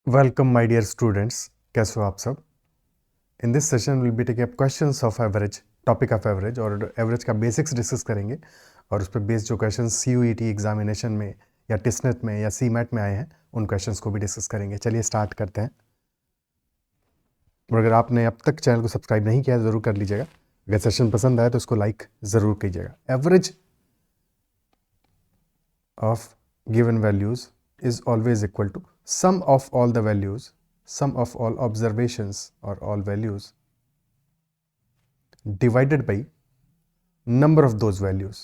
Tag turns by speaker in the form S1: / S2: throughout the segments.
S1: Welcome my dear students, कैसे हो आप सब। In this session will be taking up questions of average, topic of average, और average का बेसिक्स डिस्कस करेंगे और उस पर बेस्ड जो क्वेश्चन CUET एग्जामिनेशन में या टिस्नेट में या CMAT में आए हैं उन क्वेश्चंस को भी डिस्कस करेंगे। चलिए स्टार्ट करते हैं। और अगर आपने अब तक चैनल को सब्सक्राइब नहीं किया है ज़रूर कर लीजिएगा। अगर सेशन पसंद आए तो उसको लाइक ज़रूर कीजिएगा। Average of given values is always equal to sum of all the values, sum of all observations or all values divided by number of those values.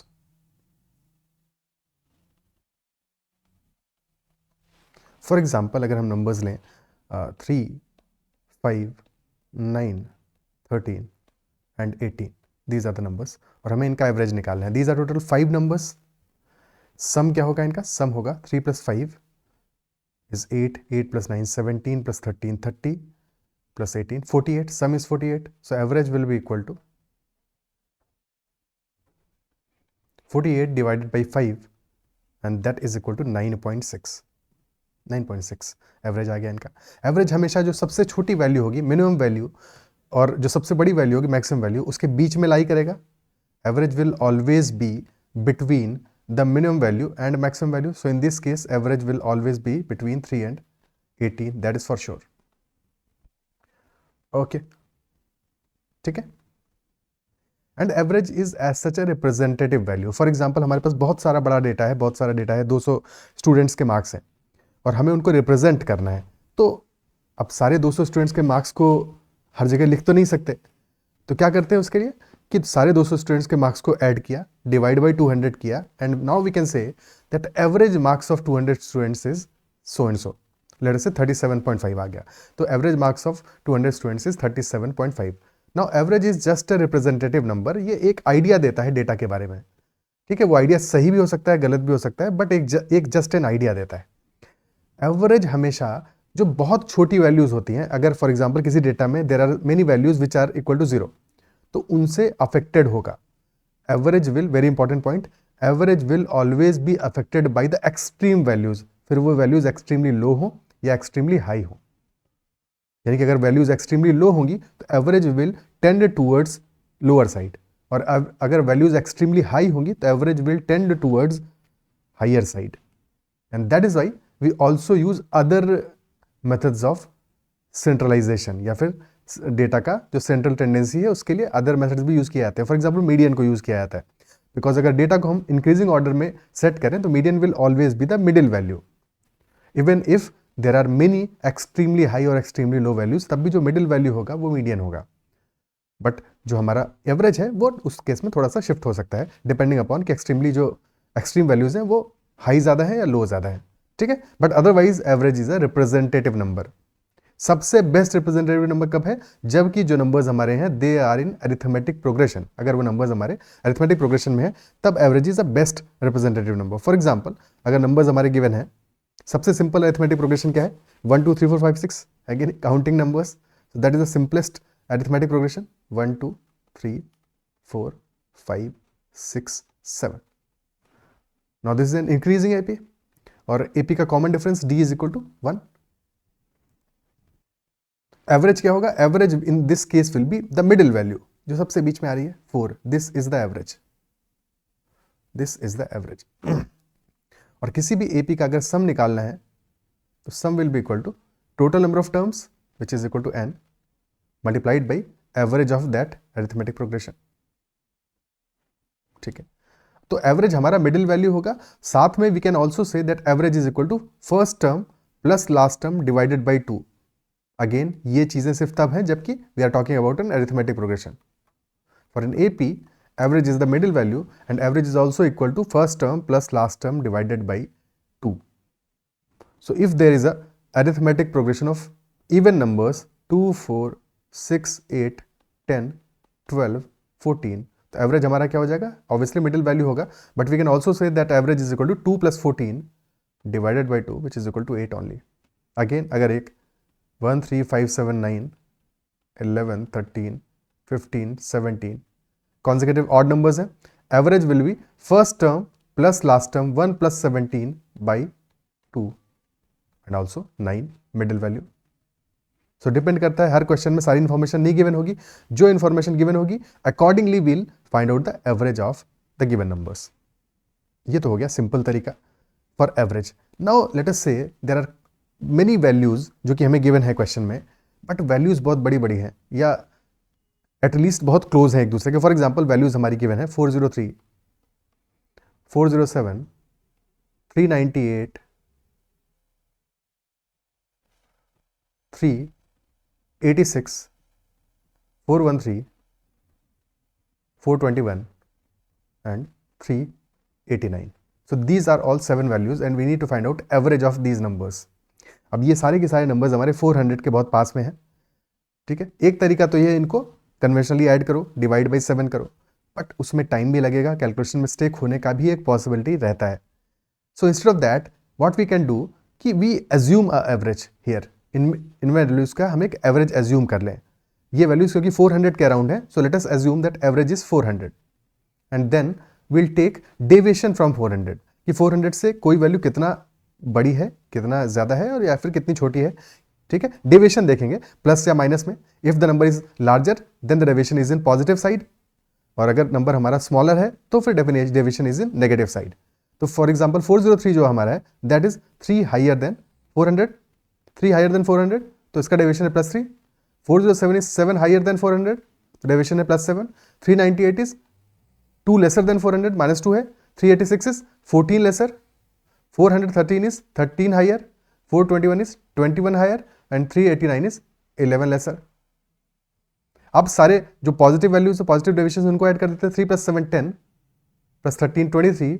S1: For example, अगर हम नंबर्स लें 3, 5, 9, 13 and 18, these are the numbers और हमें इनका average निकालना है। These are total 5 numbers. सम क्या होगा इनका? सम होगा 3 plus 5 is 8, 8 plus 9 17 plus 13 30 plus 18 48. Sum is 48. So average will be equal to 48 divided by 5 and that is equal to 9.6. 9.6 average आ गया इनका। एवरेज हमेशा जो सबसे छोटी वैल्यू होगी मिनिमम वैल्यू और जो सबसे बड़ी वैल्यू होगी मैक्सिमम वैल्यू उसके बीच में लाई करेगा। Average will always be between the minimum value and maximum value. So in this case average will always be between 3 and 18, that is for sure. Okay, ठीक है। And average is as such a representative value. For example हमारे पास बहुत सारा बड़ा data है, बहुत सारा डेटा है, 200 स्टूडेंट्स के मार्क्स हैं और हमें उनको रिप्रेजेंट करना है। तो अब सारे 200 स्टूडेंट्स के मार्क्स को हर जगह लिख तो नहीं सकते, तो क्या करते हैं उसके लिए कि सारे 200 स्टूडेंट्स के मार्क्स को ऐड किया, डिवाइड बाई 200 किया, and now we can say that average marks of 200 students is so and so. Let us say 37.5 आ गया, तो average marks of 200 students is 37.5। Now average is just a representative number. ये एक idea देता है data के बारे में, ठीक है। वो आइडिया सही भी हो सकता है, गलत भी हो सकता है, बट एक जस्ट एन आइडिया देता है। एवरेज हमेशा जो बहुत छोटी वैल्यूज होती हैं, अगर फॉर एग्जांपल किसी डेटा में there are many values which are equal to 0, तो उनसे अफेक्टेड होगा। Average will, very important point, average will always be affected by the extreme values. फिर वो वैल्यूज एक्सट्रीमली लो हो या एक्सट्रीमली हाई हो, यानी कि अगर वैल्यूज एक्सट्रीमली लो होंगी तो average will tend towards lower side, और अगर वैल्यूज एक्सट्रीमली हाई होंगी तो average will tend towards higher side. And that is why we also use other methods of centralization, या फिर डेटा का जो सेंट्रल टेंडेंसी है उसके लिए अदर मेथड्स भी यूज किए जाते हैं। फॉर एग्जाम्पल मीडियन को यूज किया जाता है, बिकॉज अगर डेटा को हम इंक्रीजिंग ऑर्डर में सेट करें तो median will always be the middle value. Even if there are many extremely high और एक्सट्रीमली लो वैल्यूज, तब भी जो मिडिल वैल्यू होगा वो मीडियन होगा। बट जो हमारा एवरेज है वो उस केस में थोड़ा सा शिफ्ट हो सकता है डिपेंडिंग अपॉन कि एक्सट्रीमली जो एक्सट्रीम वैल्यूज हैं वो हाई ज़्यादा है या लो ज़्यादा है, ठीक है। But otherwise average is a representative number. सबसे बेस्ट रिप्रेजेंटेटिव नंबर कब है? जबकि जो नंबर्स हमारे हैं they are in arithmetic progression. अगर वो नंबर्स हमारे अरिथमेटिक प्रोग्रेशन में है तब average is a best representative number. For example अगर नंबर्स हमारे गिवन है, सबसे सिंपल अरिथमेटिक प्रोग्रेशन क्या है? 1 2 3 4 5 6, again counting numbers, so that is the simplest arithmetic progression. 1 2 3 4 5 6 7. Now this is an increasing AP, और AP का common difference D is equal to 1. Average क्या होगा? Average in this case will be the middle value, जो सबसे बीच में आ रही है 4. This is the average, this is the average. और किसी भी AP का अगर सम निकालना है तो sum will be equal to total number of terms which is equal to n multiplied by average of that arithmetic progression, ठीक है। तो एवरेज हमारा मिडिल वैल्यू होगा। साथ में we can also say that average is equal to first term plus last term divided by 2। Again ये चीजें सिर्फ तब हैं जबकि we are talking about an arithmetic progression. For an AP average is the middle value and average is also equal to first term plus last term divided by 2। So if there is a arithmetic progression of even numbers 2 4 6 8 10 12 14, तो average हमारा क्या हो जाएगा? Obviously middle value होगा, but we can also say that average is equal to 2 plus 14 divided by 2 which is equal to 8 only. Again अगर एक 1 3 5 7 9 11 13 15 17 consecutive odd numbers हैं, average will B first term plus last term 1 plus 17 by 2। And also 9 middle value. So depend करता है, हर question में सारी information नहीं given होगी, जो इन्फॉर्मेशन गिवन होगी accordingly will find out the average of the given numbers. ये तो हो गया सिंपल तरीका for average. Now let us से देयर आर मेनी वैल्यूज जो कि हमें गिवन है क्वेश्चन में, बट वैल्यूज बहुत बड़ी बड़ी हैं या एटलीस्ट बहुत क्लोज है एक दूसरे के। फॉर एग्जाम्पल वैल्यूज हमारी गिवन है 403, 407, 398, 386, 413, 421 and 389. So these are all 7 values and we need to find out average of these numbers. अब ये सारे के सारे नंबर्स हमारे 400 के बहुत पास में हैं, ठीक है। एक तरीका तो ये, इनको कन्वेंशनली ऐड करो, डिवाइड बाई 7 करो, बट उसमें टाइम भी लगेगा, कैलकुलेशन मिस्टेक होने का भी एक पॉसिबिलिटी रहता है। So instead of that what we can do कि we assume a average here, इन वैल्यूज का हम एक एवरेज एज्यूम कर लें। ये वैल्यूज क्योंकि 400 के अराउंड है, so let us assume that average is 400 and then will take deviation from 400 कि 400 से कोई वैल्यू कितना बड़ी है, कितना ज़्यादा है और या फिर कितनी छोटी है, ठीक है। डेविएशन देखेंगे प्लस या माइनस में। If the number is larger than the deviation is in positive side, और अगर नंबर हमारा स्मॉलर है तो फिर deviation is in negative side. तो फॉर एग्जांपल 403 जो हमारा है that is 3 higher than 400, 3 higher than 400 तो इसका डेविएशन है +3। 407 इज 7 हायर देन 400 तो डेविएशन है +7। 398 इज 2 लेसर देन 400 -2 है। 386 is 14 lesser. 413 is 13 higher. 421 is 21 higher and 389 is 11 lesser. अब सारे जो पॉजिटिव वैल्यूज पॉजिटिव डेविएशन उनको ऐड कर देते हैं। 3 + 7 10 + 13 23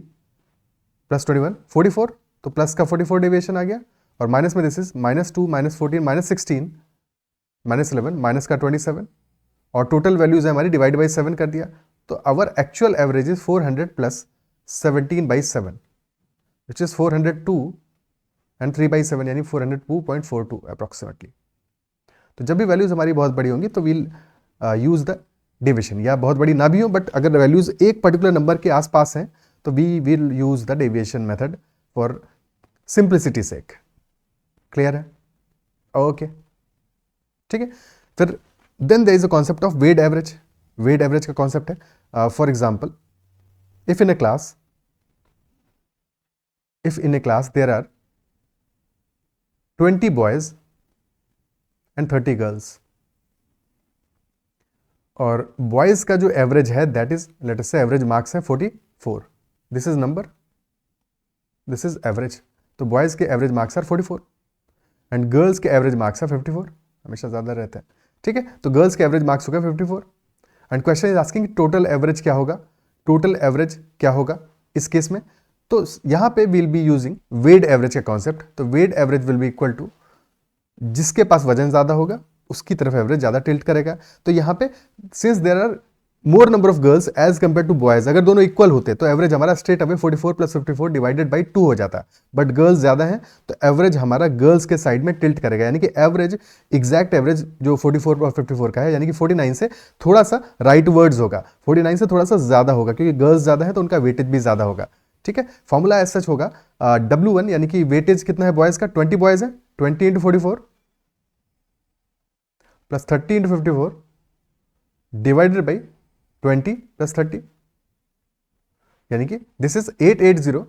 S1: + 21 44, तो प्लस का 44 डेविएशन आ गया, और माइनस में दिस इज -2 -14 -16 -11 माइनस का 27, और टोटल वैल्यूज है हमारी डिवाइड बाई 7 कर दिया। तो our actual average is 400 + 17/7 which is 402 and 3/7 यानी 402.42 अप्रॉक्सीमेटली। तो जब भी वैल्यूज हमारी बहुत बड़ी होंगी तो वील यूज द डेविएशन, या बहुत बड़ी ना भी हो बट अगर वैल्यूज एक पर्टिकुलर नंबर के आसपास हैं तो we will use the deviation method for simplicity sake. Clear है? ओके, ठीक है। फिर then there is a concept of weight average. Weight average का कॉन्सेप्ट है, for example if in a class there are 20 boys and 30 girls, और boys का जो average है दैट इज लेट अस से एवरेज मार्क्स है 44। This is number, this is average. तो boys के average marks are 44 and girls के average marks are 54, हमेशा ज़्यादा रहता है, ठीक है। तो गर्ल्स के एवरेज मार्क्स होगा 54 and question is asking total average क्या होगा, टोटल एवरेज क्या होगा इस केस में। तो यहाँ पे will be using weight average का कॉन्सेप्ट। तो weight average will be equal to जिसके पास वजन ज़्यादा होगा उसकी तरफ एवरेज ज़्यादा टिल्ट करेगा। तो यहाँ पे since there are more number of girls as compare to boys, अगर दोनों इक्वल होते तो एवरेज हमारा स्ट्रेट अवे 44 + 54 डिवाइडेड बाई 2 हो जाता, बट गर्ल्स ज़्यादा हैं तो एवरेज हमारा गर्ल्स के साइड में टिल्ट करेगा, यानी कि एवरेज एग्जैक्ट एवरेज जो 44 और 54 का है यानी कि 49 से थोड़ा सा राइट वर्ड्स होगा, 49 से थोड़ा सा ज़्यादा होगा क्योंकि गर्ल्स ज़्यादा है तो उनका वेटेज भी ज़्यादा होगा, ठीक है। फॉर्मूला एज सच होगा W1 यानी कि वेटेज कितना है बॉयज़ का, 20 बॉयज़ है, 20 × 44 + 30 × 54 डिवाइडेड बाई 20 + 30 यानी कि दिस इज 880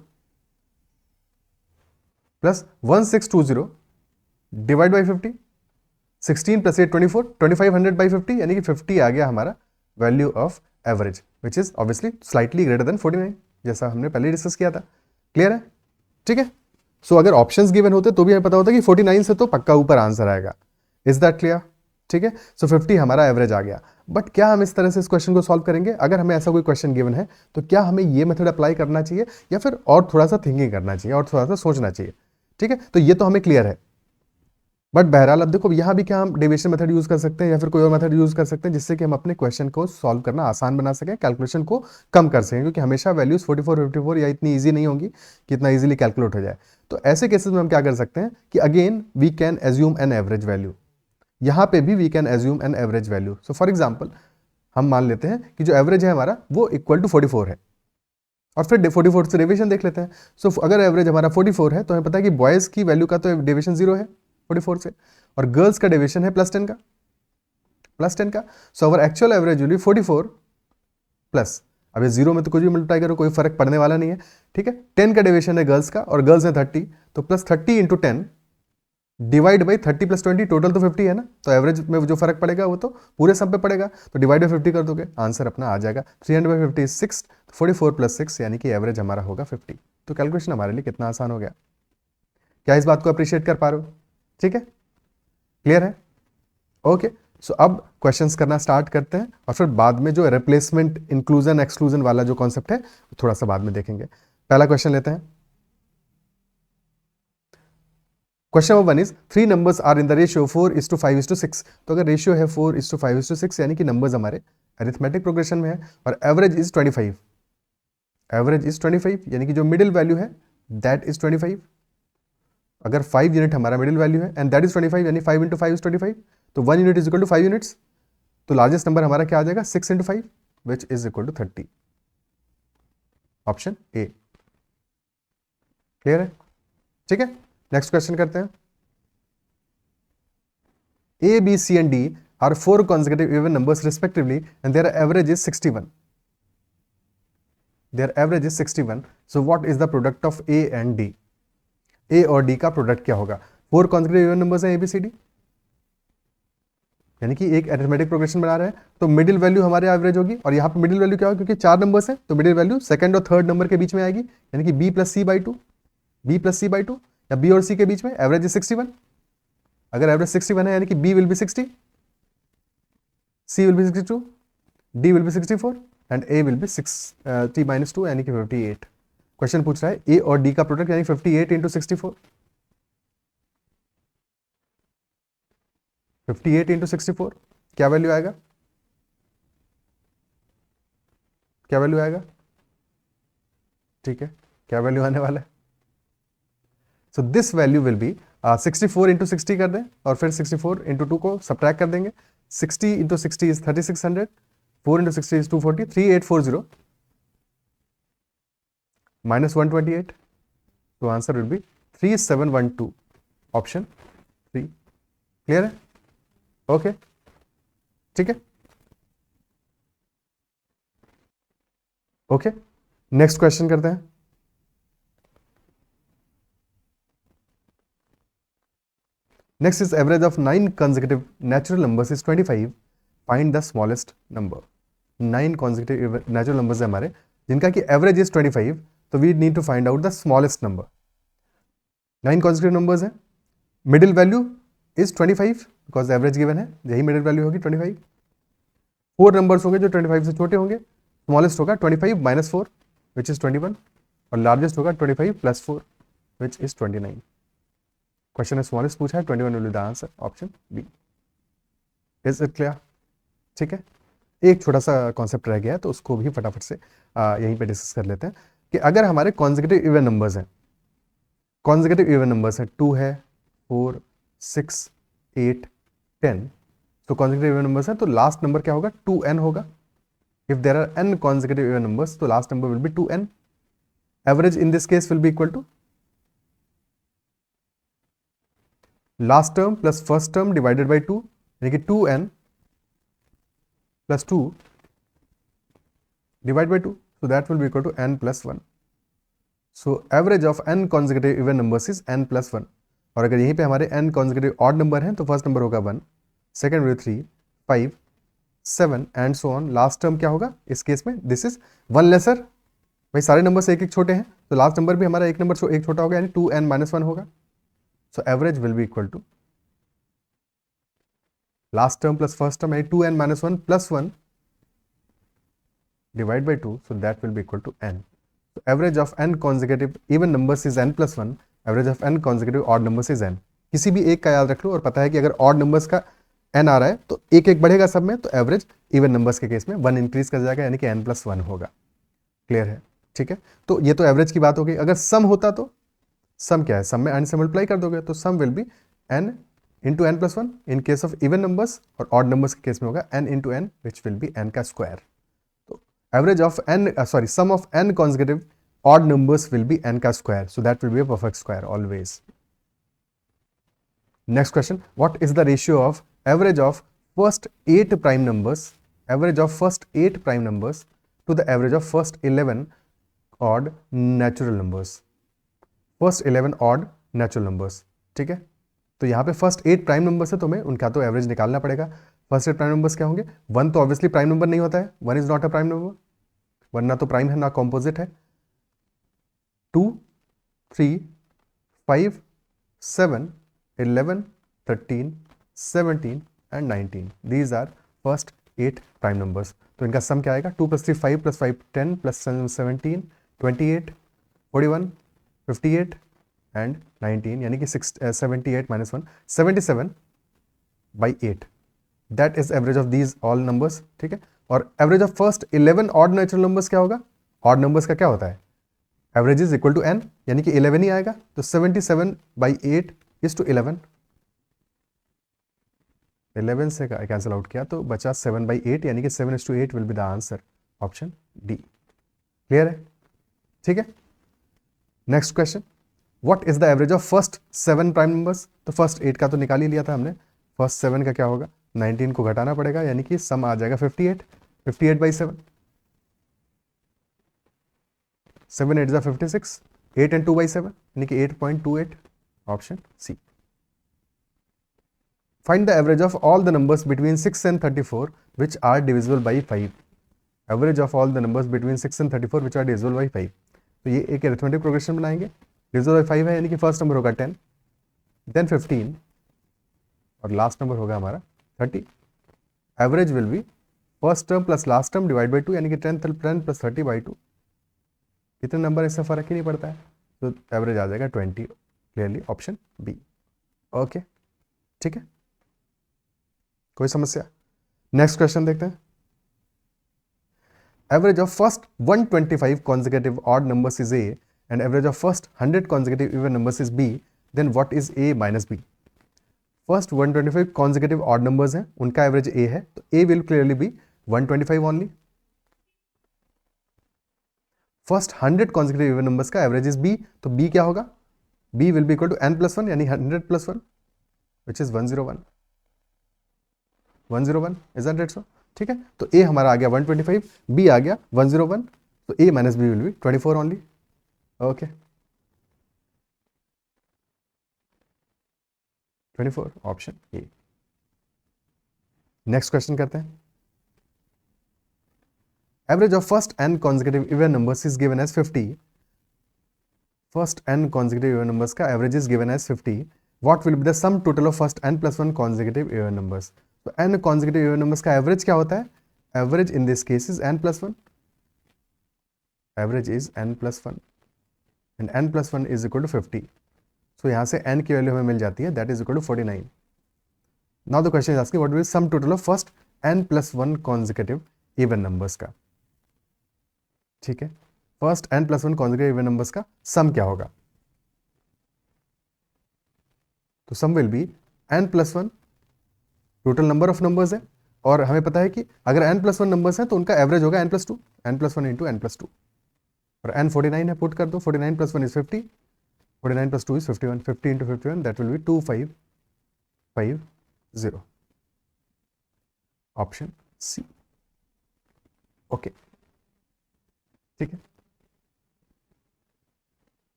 S1: + 1620 डिवाइड बाई 50। 16 + 8 24, 2500/50 यानी कि 50 आ गया हमारा value of average which is obviously slightly greater than 49, जैसा हमने पहले डिस्कस किया था। क्लियर है? ठीक है। सो अगर ऑप्शंस गिवन होते तो भी हमें पता होता कि 49 से तो पक्का ऊपर आंसर आएगा। Is that clear? ठीक है। सो 50 हमारा एवरेज आ गया। बट क्या हम इस तरह से इस क्वेश्चन को सॉल्व करेंगे? अगर हमें ऐसा कोई क्वेश्चन गिवन है तो क्या हमें ये मेथड अप्लाई करना चाहिए या फिर और थोड़ा सा थिंकिंग करना चाहिए और थोड़ा सा सोचना चाहिए? ठीक है, तो ये तो हमें क्लियर है। बट बहरहाल अब देखो यहाँ भी क्या हम डेविएशन मेथड यूज कर सकते हैं या फिर कोई और मेथड यूज कर सकते हैं जिससे कि हम अपने क्वेश्चन को सॉल्व करना आसान बना सकें, कैलकुलेशन को कम कर सकें, क्योंकि हमेशा वैल्यूज 44 54 या इतनी ईजी नहीं होंगी कि इतना ईजिली कैलकुलेट हो जाए। तो ऐसे केसेस में हम क्या कर सकते हैं कि again we can assume an average value. यहाँ पे भी we can assume an average value. So for example हम मान लेते हैं कि जो एवरेज है हमारा वो इक्वल टू 44 है और फिर 44 से डेविएशन देख लेते हैं। सो अगर एवरेज हमारा 44 है तो हमें पता है कि बॉयज़ की वैल्यू का तो डेविएशन 0 है 44 से, और गर्ल्स का डेविएशन है +10 का, +10 का। So our actual average will be 44 plus, अब ये 0 में तो कुछ भी मल्टीप्लाई करो कोई फर्क पड़ने वाला नहीं है, ठीक है। 10 का डेविएशन है गर्ल्स का और गर्ल्स है 30, तो +30 × 10 डिवाइड बाई 30 + 20, टोटल तो 50 है ना, तो एवरेज में जो फर्क पड़ेगा वो तो पूरे सम पे पड़ेगा, तो डिवाइड बाई 50 कर दोगे, आंसर अपना आ जाएगा 300/50 इज 6, 44 + 6 यानी कि एवरेज हमारा होगा 50। तो कैलकुलेशन हमारे लिए कितना आसान हो गया, क्या इस बात को अप्रिशिएट कर पा रहे हो? ठीक है, क्लियर है? ओके, सो अब क्वेश्चंस करना स्टार्ट करते हैं और फिर बाद में जो रिप्लेसमेंट इंक्लूजन एक्सक्लूजन वाला जो कॉन्सेप्ट है थोड़ा सा बाद में देखेंगे। पहला क्वेश्चन लेते हैं। Question number 1 is 3 numbers are in the ratio 4:5:6। तो अगर रेशियो है 4:5:6 यानी कि नंबर्स हमारे अरिथमेटिक प्रोग्रेशन में है और एवरेज इज 25, एवरेज इज 25 यानी कि जो मिडिल वैल्यू है दैट इज 25। अगर 5 यूनिट हमारा मिडिल वैल्यू है एंड दैट इज 25 यानी 5 × 5 इज 25, तो 1 unit is equal to 5 units, तो लार्जेस्ट नंबर हमारा क्या आ जाएगा 6 × 5 which is equal to 30, option A. Clear है? ठीक है, नेक्स्ट क्वेश्चन करते हैं। A, B, C and D are 4 consecutive even numbers respectively and their average is 61. Their average is 61. So what is the product of A and D? A और D का product क्या होगा? 4 consecutive even numbers हैं A, B, C, D, यानी कि एक arithmetic progression बना रहे हैं, तो मिडिल वैल्यू हमारे एवरेज होगी, और यहाँ पे मिडिल वैल्यू क्या होगा, क्योंकि 4 नंबर्स हैं तो मिडिल वैल्यू सेकंड और थर्ड नंबर के बीच में आएगी, यानी कि B + C/2, B + C/2 या B और C के बीच में, एवरेज इज 61। अगर एवरेज 61 है यानी कि B will be 60, C will be 62, D will be 64 and A will be 60 - 2 यानी कि 58। क्वेश्चन पूछ रहा है A और D का प्रोडक्ट यानी 58 × 64, 58 × 64 क्या वैल्यू आएगा, क्या वैल्यू आएगा? ठीक है, क्या वैल्यू आने वाला है? So this value will be 64 × 60 कर दें और फिर 64 × 2 को सब्ट्रैक्ट कर देंगे, 60 × 60 इज 3600, 4 × 60 इज 240, 3840 - 128, तो answer will B 3712, option 3। Clear है? ओके, ठीक है, ओके, नेक्स्ट क्वेश्चन करते हैं। Next is average of 9 consecutive natural numbers is 25. Find the smallest number. 9 consecutive natural numbers है हमारे जिनका कि average is 25, तो we need to find out the smallest number. 9 consecutive numbers हैं, middle value is 25 because average given है, यही middle value होगी 25। 4 numbers होंगे जो 25 से छोटे होंगे, smallest होगा 25 - 4 which is 21 और largest होगा 25 + 4 which is 29। क्वेश्चन है स्मॉलेस्ट पूछा है, 21 will be the answer, option B. Is it clear? ठीक है, एक छोटा सा कॉन्सेप्ट रह गया है तो उसको भी फटाफट से यहीं पे डिस्कस कर लेते हैं कि अगर हमारे कॉन्जिक्यूटिव इवन नंबर्स हैं, कॉन्जिक्यूटिव इवन नंबर्स हैं 2 है, 4, 6, 8, 10, तो कॉन्जिक्यूटिव इवन नंबर्स हैं तो लास्ट नंबर क्या होगा 2n होगा। If there are n consecutive even numbers तो last number will be 2n। Average in this case will be equal to last term plus first term divided by 2 यानी कि 2n + 2 divide by 2, so that will be equal to n + 1। so average of n consecutive even numbers is n + 1। और अगर यहीं पे हमारे n consecutive odd number हैं तो first number होगा 1, second will 3, 5, 7 and so on. Last term क्या होगा इस केस में, दिस इज 1 लेसर, भाई सारे नंबर से एक एक छोटे हैं तो लास्ट नंबर भी हमारा एक नंबर एक छोटा होगा यानी 2n - 1 होगा। So average will be equal to last term plus first term, 2n - 1 + 1 divided by 2, so that will be equal to n। So average of n consecutive even numbers is n + 1, average of n consecutive odd numbers is n। किसी भी एक का याद रख लो और पता है कि अगर odd numbers का n आ रहा है तो एक एक बढ़ेगा सब में, तो एवरेज इवन नंबर्स के केस में 1 इंक्रीज कर जाएगा यानी कि n + 1 होगा। क्लियर है? ठीक है, तो ये तो एवरेज की बात हो गई। अगर सम होता तो सम क्या है, सम में n से मल्टीप्लाई कर दोगे तो sum will be n × n + 1 in case of even numbers, और ऑड नंबर्स के केस में होगा n × n which will be n का स्क्वायर। तो average of n sum of n consecutive odd numbers will be n ka square, so that will be a perfect square always. Next question, what is the ratio of average of first 8 prime numbers to the average of first 11 odd natural numbers? First 11 odd natural numbers, ठीक है। तो यहाँ पे first 8 prime numbers है, तो हमें उनका तो एवरेज निकालना पड़ेगा। फर्स्ट 8 प्राइम नंबर्स क्या होंगे? 1 तो ऑब्वियसली प्राइम नंबर नहीं होता है, 1 is not a prime number, 1 ना तो प्राइम है ना कॉम्पोजिट है। 2, 3, 5, 7, 11, 13, 17 and 19, these are first 8 prime numbers. तो इनका सम क्या आएगा? 2 + 3 5 + 5 10 + 7 17 28 41 58 एंड 19, यानी कि 78 - 1 77/8, that is average of these all numbers, ठीक है। और average of first 11 odd natural numbers क्या होगा? ऑड नंबर्स का क्या होता है? Average is equal to n, यानी कि 11 ही आएगा। तो 77/8 इज टू 11, 11 से कैंसिल आउट किया तो बचा 7/8, यानी कि 7:8 will be the answer, option D. Clear है? ठीक है। Next question, what is the average of first 7 prime numbers? तो फर्स्ट 8 का तो निकाल ही लिया था हमने, फर्स्ट 7 का क्या होगा? 19 को घटाना पड़ेगा, यानी कि सम आ जाएगा 58, 58/7, 7 8 56, 8 and 2/7, यानी कि 8.28, option C. Find the average of all the numbers between 6 and 34 which are divisible by 5। Average of all the numbers between 6 and 34 which are divisible by 5। तो ये एक अरिथमेटिक प्रोग्रेशन बनाएंगे, डिविजिबल बाई 5 है, यानी कि first number होगा 10, then 15 और last number होगा हमारा 30। Average will B first term plus last term divide by 2, यानी कि 10 + 30/2। इतने नंबर इससे फर्क ही नहीं पड़ता है, तो एवरेज आ जाएगा 20, क्लियरली ऑप्शन बी। ओके, ठीक है, कोई समस्या? नेक्स्ट क्वेश्चन देखते हैं। Average of first 125 consecutive odd numbers is A and average of first 100 consecutive even numbers is B, then what is A minus B? First 125 consecutive odd numbers हैं, उनका average A है, तो A will clearly be 125 only. First 100 consecutive even numbers का average is B, तो B क्या होगा? B will be equal to n + 1, यानी 100 + 1, which is 101. 101, isn't it so? ठीक है, तो A हमारा आ गया 125, B आ गया 101, तो A - B will be 24 only. Okay, 24, option A. Next question करते हैं। Average of first n consecutive even numbers is given as 50। First n consecutive even numbers का average is given as 50। What will be the sum total of first n + 1 consecutive even numbers? तो n consecutive even numbers का average क्या होता है? Average in this case is n + 1, average is n + 1 and n + 1 is equal to 50। So यहाँ से n की value हमें मिल जाती है, that is equal to 49। Now the question is asking what will sum total of first n + 1 consecutive even numbers का, ठीक है। First n + 1 consecutive even numbers का सम क्या होगा? तो sum will be n + 1, total number of numbers है, और हमें पता है कि अगर n + 1 नंबर्स हैं तो उनका एवरेज होगा n + 2, n + 1 इंटू n + 2, और n 49 है, पुट कर दो, 49 + 1 is 50, 49 + 2 is 51, 50 into 51 that will be 2550, option C. Okay, ठीक है।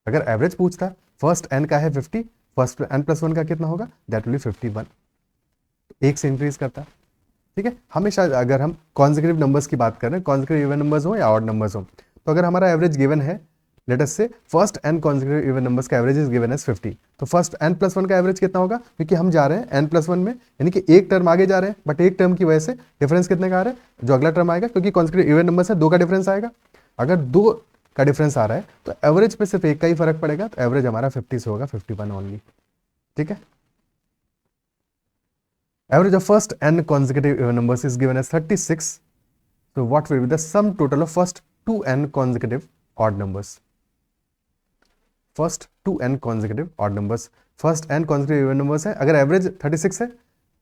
S1: अगर एवरेज पूछता, फर्स्ट n का है 50, फर्स्ट n + 1 का कितना होगा? दैट विल बी 51, एक से इंक्रीज करता है, ठीक है। हमेशा अगर हम कॉन्सेक्यूटिव नंबर्स की बात कर रहे हैं, कॉन्सेक्यूटिव इवन नंबर्स हो या ऑड नंबर्स हो, तो अगर हमारा एवरेज गिवन है, लेट अस से first n consecutive even numbers का एवरेज इज गिवन एज 50, तो फर्स्ट n + 1 का एवरेज कितना होगा? क्योंकि हम जा रहे हैं n + 1 में, यानी कि एक टर्म आगे जा रहे हैं, बट एक टर्म की वजह से डिफरेंस कितने का आ रहा है? जो अगला टर्म आएगा, क्योंकि कॉन्सेक्यूटिव इवन नंबर्स है, 2 का डिफरेंस आएगा। अगर 2 का डिफरेंस आ रहा है तो एवरेज पे सिर्फ एक का ही फर्क पड़ेगा, तो एवरेज हमारा 50 से होगा 51 ओनली, ठीक है। Average of first n consecutive even numbers is given as 36. So what will be the sum total of first 2n consecutive odd numbers? First 2n consecutive odd numbers. First n consecutive even numbers है, अगर average 36 है,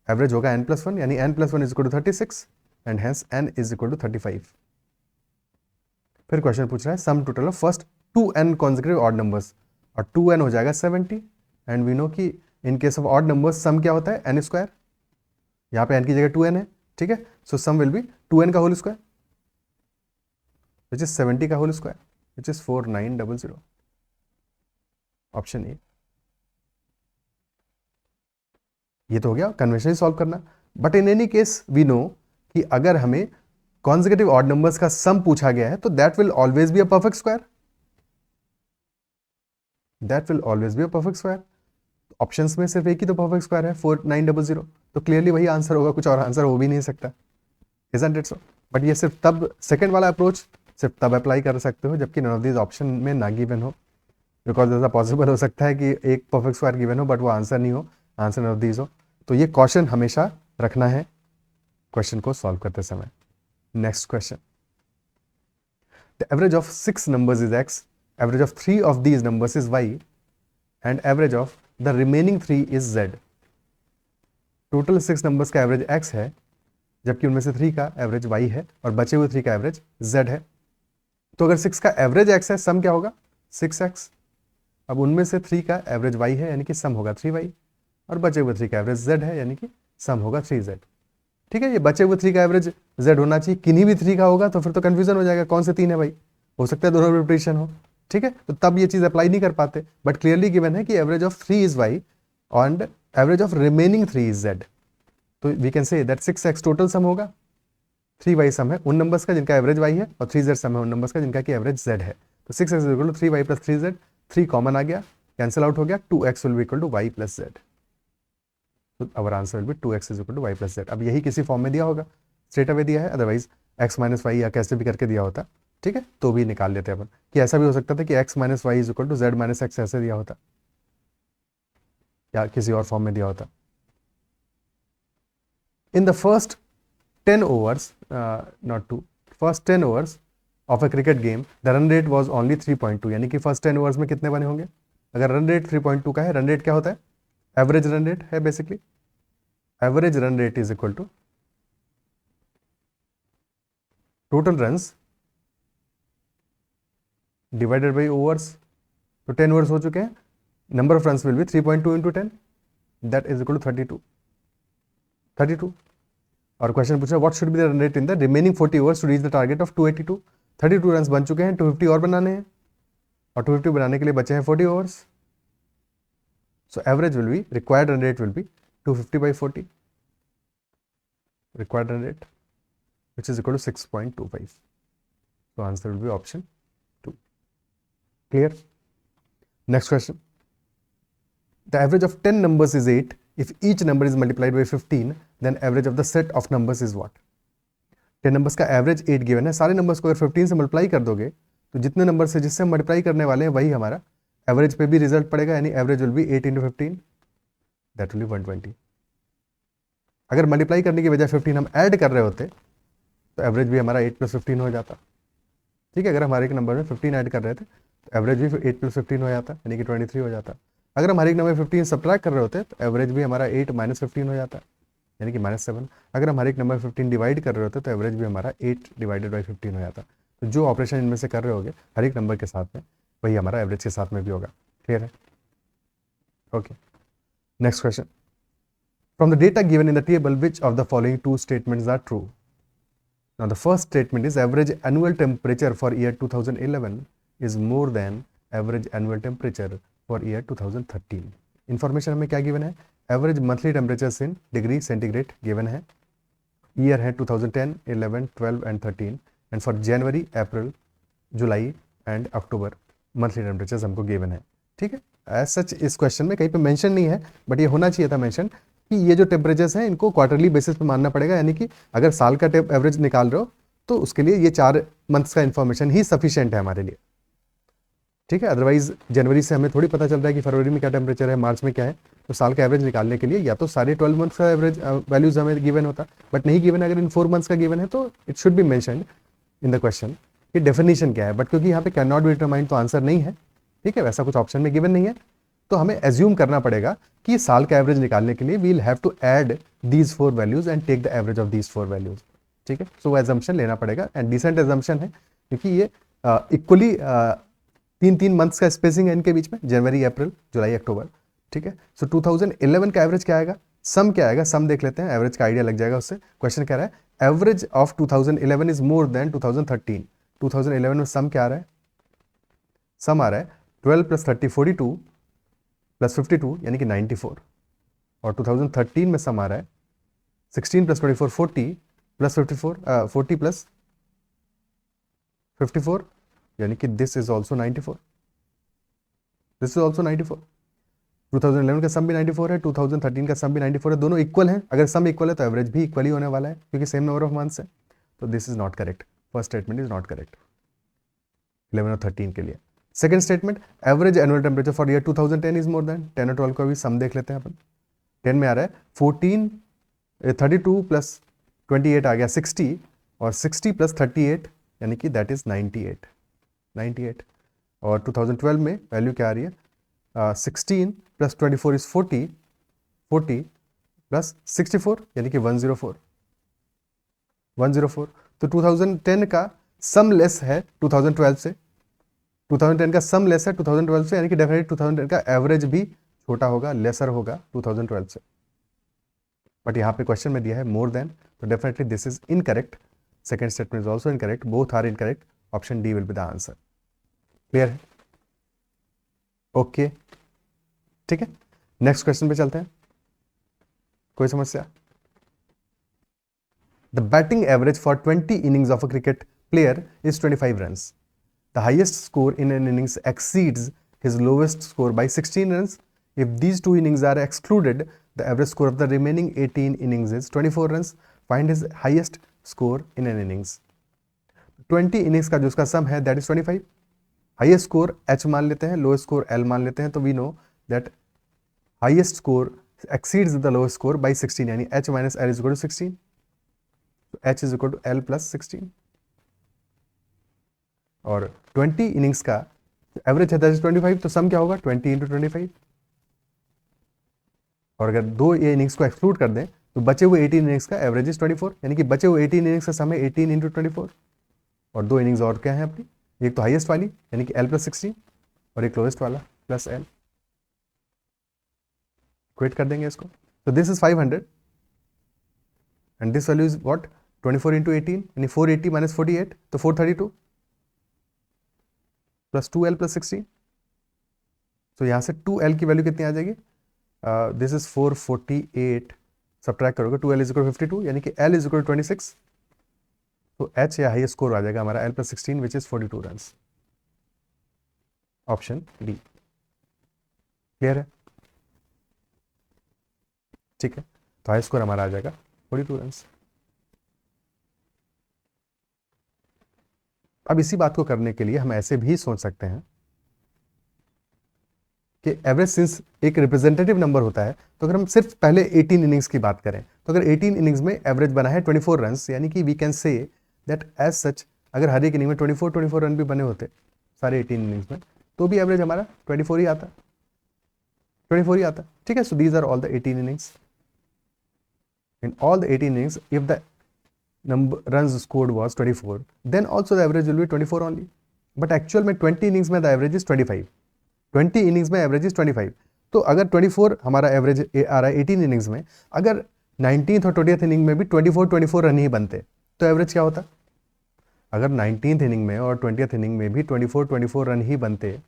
S1: average होगा n + 1, यानी n + 1 is equal to 36 and hence n is equal to 35. फिर question पूछ रहा है sum total of first 2n consecutive odd numbers, और 2n हो जाएगा 70, एंड वी नो कि in case of odd numbers sum क्या होता है n स्क्वायर, यहाँ पे n की जगह 2n है, ठीक है, सो सम विल बी 2n का होल स्क्वायर विच इज 70 का whole square which is 4900, option A. ये तो हो गया कन्वेंशनली सॉल्व करना, but in any case we know कि अगर हमें कॉन्सेक्यूटिव ऑड नंबर्स का सम पूछा गया है तो that will always be a perfect square, that will always be a perfect square. Options में सिर्फ एक ही तो परफेक्ट स्क्वायर है 4900, तो क्लियरली वही आंसर होगा, कुछ और आंसर हो भी नहीं सकता, isn't it so? बट ये सिर्फ तब, सेकेंड वाला अप्रोच सिर्फ तब अप्लाई कर सकते हो जबकि नन ऑफ दीज ऑप्शन में ना गिवन हो, बिकॉज ऐसा पॉसिबल हो सकता है कि एक परफेक्ट स्क्वायर गिवन हो बट वो आंसर नहीं हो, आंसर नन ऑफ दीज हो। तो ये क्वेश्चन हमेशा रखना है क्वेश्चन को सॉल्व करते समय। Next question, the average of 6 numbers is x, average of 3 of these numbers is y, and average of the remaining 3 is z। Total 6 numbers का एवरेज x है, जबकि उनमें से 3 का एवरेज y है और बचे हुए 3 का एवरेज z है। तो अगर 6 का एवरेज x है, सम क्या होगा 6x। अब उनमें से 3 का एवरेज y है यानी कि सम होगा 3y, और बचे हुए 3 का एवरेज z है यानी कि सम होगा 3z। ठीक है, ये बचे हुए 3 का एवरेज z होना चाहिए, किन्हीं भी 3 का होगा तो फिर तो कंफ्यूजन हो जाएगा कौन से 3 है भाई, हो सकता है दोनों रिपीटेशन हो, ठीक है, तो तब ये चीज अप्लाई नहीं कर पाते, बट क्लियरली गिवन है कि average of 3 is y and average of remaining 3 is z। तो we can say that 6x total sum होगा, 3y सम है उन नंबर्स का जिनका एवरेज y है, और 3z सम है उन नंबर्स का जिनका कि एवरेज z है। तो 6x is equal to 3y plus 3z, 3 common आ गया, कैंसिल आउट हो गया, 2x will be equal to y plus z। तो our answer will be 2x is equal to y plus z। अब यही किसी फॉर्म में दिया होगा, स्ट्रेट अवे दिया है, अदरवाइज x माइनस वाई या कैसे भी करके दिया होता, ठीक है, तो भी निकाल लेते अपन कि ऐसा भी हो सकता था कि x minus y is equal to z minus x ऐसे दिया होता या किसी और फॉर्म में दिया होता। In the first 10 overs, not two, first 10 overs of a cricket game, the run rate was only 3.2, यानी कि first 10 overs में कितने बने होंगे? अगर रन रेट 3.2 का है, रन रेट क्या होता है? एवरेज रन रेट है basically. Average run rate is equal to total runs divided by overs. तो 10 ओवर्स हो चुके हैं, number of runs will be 3.2 into 10, that is equal to 32। और क्वेश्चन पूछा what should be the run rate in the remaining 40 overs to reach the target of 282। 32 run बन चुके हैं, 250 और बनाने हैं, और 250 बनाने के लिए बचे हैं 40 overs. So average will B, required run rate will be 250 by 40, required run rate, which is equal to 6.25. So answer will be option 2. Clear? Next question. The average of 10 numbers is 8. If each number is multiplied by 15, then average of the set of numbers is what? 10 numbers का average 8 given है, सारे numbers को अगर 15 से multiply कर दोगे तो जितने number से जिससे हम multiply करने वाले हैं वही हमारा average पे भी result पड़ेगा, यानी average will be 8 into 15, that will be 120. अगर मल्टीप्लाई करने की बजाय 15 हम ऐड कर रहे होते तो एवरेज भी हमारा 8 + 15 हो जाता, ठीक है। अगर हमारे एक नंबर में 15 ऐड कर रहे थे तो एवरेज भी 8 + 15 हो जाता, यानी कि 23 हो जाता। अगर हम हर एक नंबर 15 सब्ट्रैक्ट कर रहे होते तो एवरेज भी हमारा 8 - 15 हो जाता, यानी कि -7। अगर हम हर एक नंबर 15 डिवाइड कर रहे होते तो एवरेज भी हमारा 8 / 15 हो जाता। तो जो ऑपरेशन इनमें से कर रहे होगे हर एक नंबर के साथ में, वही हमारा एवरेज के साथ में भी होगा। क्लियर है? Okay, next question. From the data given in the table, which of the following two statements are true? Now the first statement is average annual temperature for year 2011 is more than average annual temperature for year 2013. Information हमें क्या given है? Average monthly temperatures in degree centigrade given है, year है 2010, 11, 12 and 13, and for January, April, July and October monthly temperatures हमको given है, ठीक है। As such इस क्वेश्चन में कहीं पे मेंशन नहीं है, बट ये होना चाहिए था मेंशन कि ये जो टेम्परेचर्स हैं इनको क्वार्टरली बेसिस पे मानना पड़ेगा, यानी कि अगर साल का एवरेज निकाल रहे हो तो उसके लिए ये 4 मंथ्स का इन्फॉर्मेशन ही सफिशिएंट है हमारे लिए, ठीक है। अदरवाइज जनवरी से हमें थोड़ी पता चल रहा है कि फरवरी में क्या टेम्परेचर है, मार्च में क्या है। तो साल का एवरेज निकालने के लिए या तो सारे 12 मंथ्स का एवरेज वैल्यूज हमें गिवन होता, बट नहीं गिवन। अगर इन 4 मंथ्स का गिवन है तो it should be mentioned in the question कि डेफिनेशन क्या है, बट क्योंकि यहाँ पे कैन नॉट बी डिटरमाइंड तो आंसर नहीं है, ठीक है। वैसा कुछ ऑप्शन में गिवन नहीं है तो हमें एज्यूम करना पड़ेगा कि साल का एवरेज निकालने के लिए we will have to add these 4 values and take the average of these 4 values, ठीक है। सो वो एजम्पशन लेना पड़ेगा, एंड डिसेंट एजम्पशन है क्योंकि ये इक्वली 3 मंथ्स का स्पेसिंग है इनके बीच में, जनवरी अप्रैल जुलाई अक्टूबर, ठीक है। सो 2011 का एवरेज क्या आएगा, सम क्या आएगा, सम देख लेते हैं, एवरेज का आइडिया लग जाएगा उससे। क्वेश्चन कह रहा है average of 2011 is more than 2013। 2011 में सम क्या आ रहा है, सम आ रहा है 12 + 30 42 + 52 यानी कि 94, और 2013 में सम आ रहा है 16 + 24 40 + 54 40 + 54 यानी कि this is also 94, this is also 94। 2011 का सम भी 94 है, 2013 का सम भी 94 है, दोनों इक्वल हैं। अगर सम इक्वल है तो एवरेज भी इक्वल ही होने वाला है क्योंकि सेम नंबर ऑफ मंथ्स है। तो this is not correct, first statement is not correct 11 और 13 के लिए। Second statement, average annual temperature for year 2010 is more than 10 और 12 का भी सम देख लेते हैं अपन। 10 में आ रहा है 32 + 28 आ गया 60, और 60 + 38 यानी कि दैट इज 98। और 2012 में वैल्यू क्या आ रही है, 16 + 24 इज 40 + 64 यानी कि 104। तो 2010 का सम लेस है 2012 से, 2010 का सम लेस है 2012 से, यानी कि डेफिनेटली 2010 का एवरेज भी छोटा होगा, लेसर होगा 2012 से। बट यहाँ पे क्वेश्चन में दिया है मोर देन, तो definitely this is incorrect. Second statement is also incorrect, both are incorrect, option D will be the answer. Clear है, ओके, ठीक है। नेक्स्ट क्वेश्चन पे चलते हैं, कोई समस्या। The batting average for 20 innings of a cricket player is 25 runs. The highest score in an innings exceeds his lowest score by 16 runs. If these two innings are excluded, the average score of the remaining 18 innings is 24 runs. Find his highest score in an innings. 20 innings का जो उसका सम है that is 25. Highest score h मान लेते हैं, lowest score l मान लेते हैं, तो we know that highest score exceeds the lowest score by 16, यानी h - l is equal to 16. तो h is equal to l plus 16, और 20 इनिंग्स का एवरेज है दैट इज 25, तो सम क्या होगा 20 × 25, और अगर दो ये इनिंग्स को एक्सक्लूड कर दें तो बचे हुए 18 इनिंग्स का एवरेज इज 24, यानी कि बचे हुए 18 इनिंग्स का सम है 18 × 24, और दो इनिंग्स और क्या है अपनी, एक तो हाईएस्ट वाली यानी कि l plus 16, और एक लोएस्ट वाला प्लस l। क्विट कर देंगे इसको, तो this is 500 and this value is what 24 × 18 यानी 480 - 48, तो 432 प्लस 2l plus 16। तो यहाँ से 2l की वैल्यू कितनी आ जाएगी, दिस इज 448, सब्ट्रैक्ट करोगे 2l is equal to 52, यानी कि l is equal to 26, तो h या हाईएस्ट स्कोर आ जाएगा हमारा l plus 16 which is 42 runs, option D. Clear है, ठीक है, तो हाई स्कोर हमारा आ जाएगा 42 रन्स। अब इसी बात को करने के लिए हम ऐसे भी सोच सकते हैं कि एवरेज सिंस एक रिप्रेजेंटेटिव नंबर होता है, तो अगर हम सिर्फ पहले 18 इनिंग्स की बात करें, तो अगर 18 इनिंग्स में एवरेज बना है 24 रन्स, यानी कि we can say that as such अगर हर एक इनिंग में 24 रन भी बने होते सारे 18 इनिंग्स में, तो भी एवरेज हमारा 24 ही आता, 24 ही आता, ठीक है। So these are all the 18 innings, in all the 18 innings if the number runs scored was 24, then also the average will be 24 only. But actual में 20 innings में the average is 25. 20 innings में average is 25. तो अगर 24 हमारा average आ रहा है 18 innings में, अगर 19th और 20th इनिंग में भी 24 रन ही बनते तो एवरेज क्या होता, अगर 19th इनिंग में और 20th इनिंग में भी 24 रन ही बनते,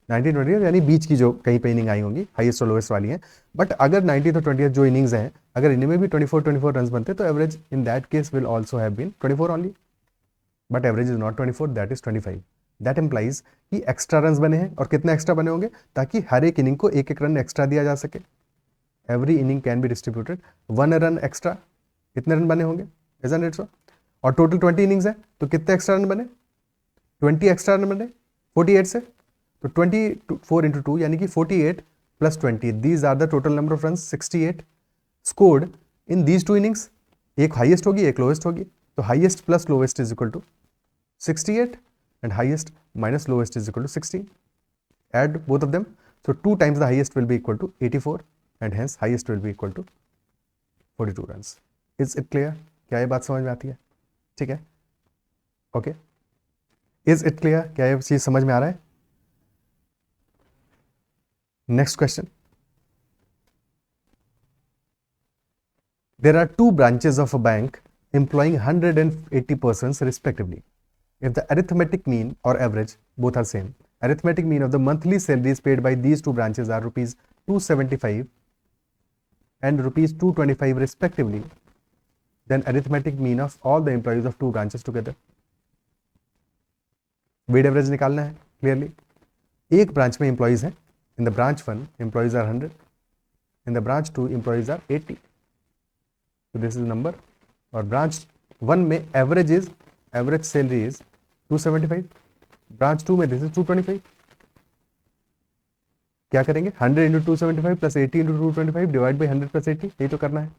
S1: 19-20 यानी बीच की जो कहीं पे इनिंग आई होंगी हाईएस्ट और लोएस्ट वाली हैं, बट अगर 19th और 20th जो इनिंग्स हैं अगर इनमें भी 24 रन बनते तो average in that case will also have been 24 only, but average is not 24, that is 25। That implies कि एक्स्ट्रा रन बने हैं, और कितने एक्स्ट्रा बने होंगे, ताकि हर एक इनिंग को एक एक रन एक्स्ट्रा दिया जा सके। Every inning can be distributed 1 run extra, कितने रन बने होंगे, इजंट इट सो। और टोटल 20 इनिंग्स है तो कितने एक्स्ट्रा रन बने, 20 एक्स्ट्रा रन बने 48 से, तो 24 × 2 यानी कि 48 + 20, these are the total number of run 68 scored in these two innings. एक हाईएस्ट होगी एक लोएस्ट होगी, तो highest plus lowest is equal to 68 and highest minus lowest is equal to 16, add both of them, so 2 times the highest will be equal to 84 and hence highest will be equal to 42 runs. Is it clear? क्या ये बात समझ में आती है, ठीक है, okay. Is it clear? क्या ये चीज समझ में आ रहा है? Next question, there are two branches of a bank employing 180 persons respectively. If the arithmetic mean or average both are same, arithmetic mean of the monthly salaries paid by these two branches are rupees 275 and rupees 225 respectively, then arithmetic mean of all the employees of two branches together. Weighted average निकालना है clearly. एक branch में employees हैं, in the branch 1 employees are 100, in the branch 2 employees are 80. So this is number. और branch 1 में average salary is 275, branch 2 में this is 225. क्या करेंगे? 100 into 275 plus 80 into 225 divide by 100 plus 80. यही तो करना है,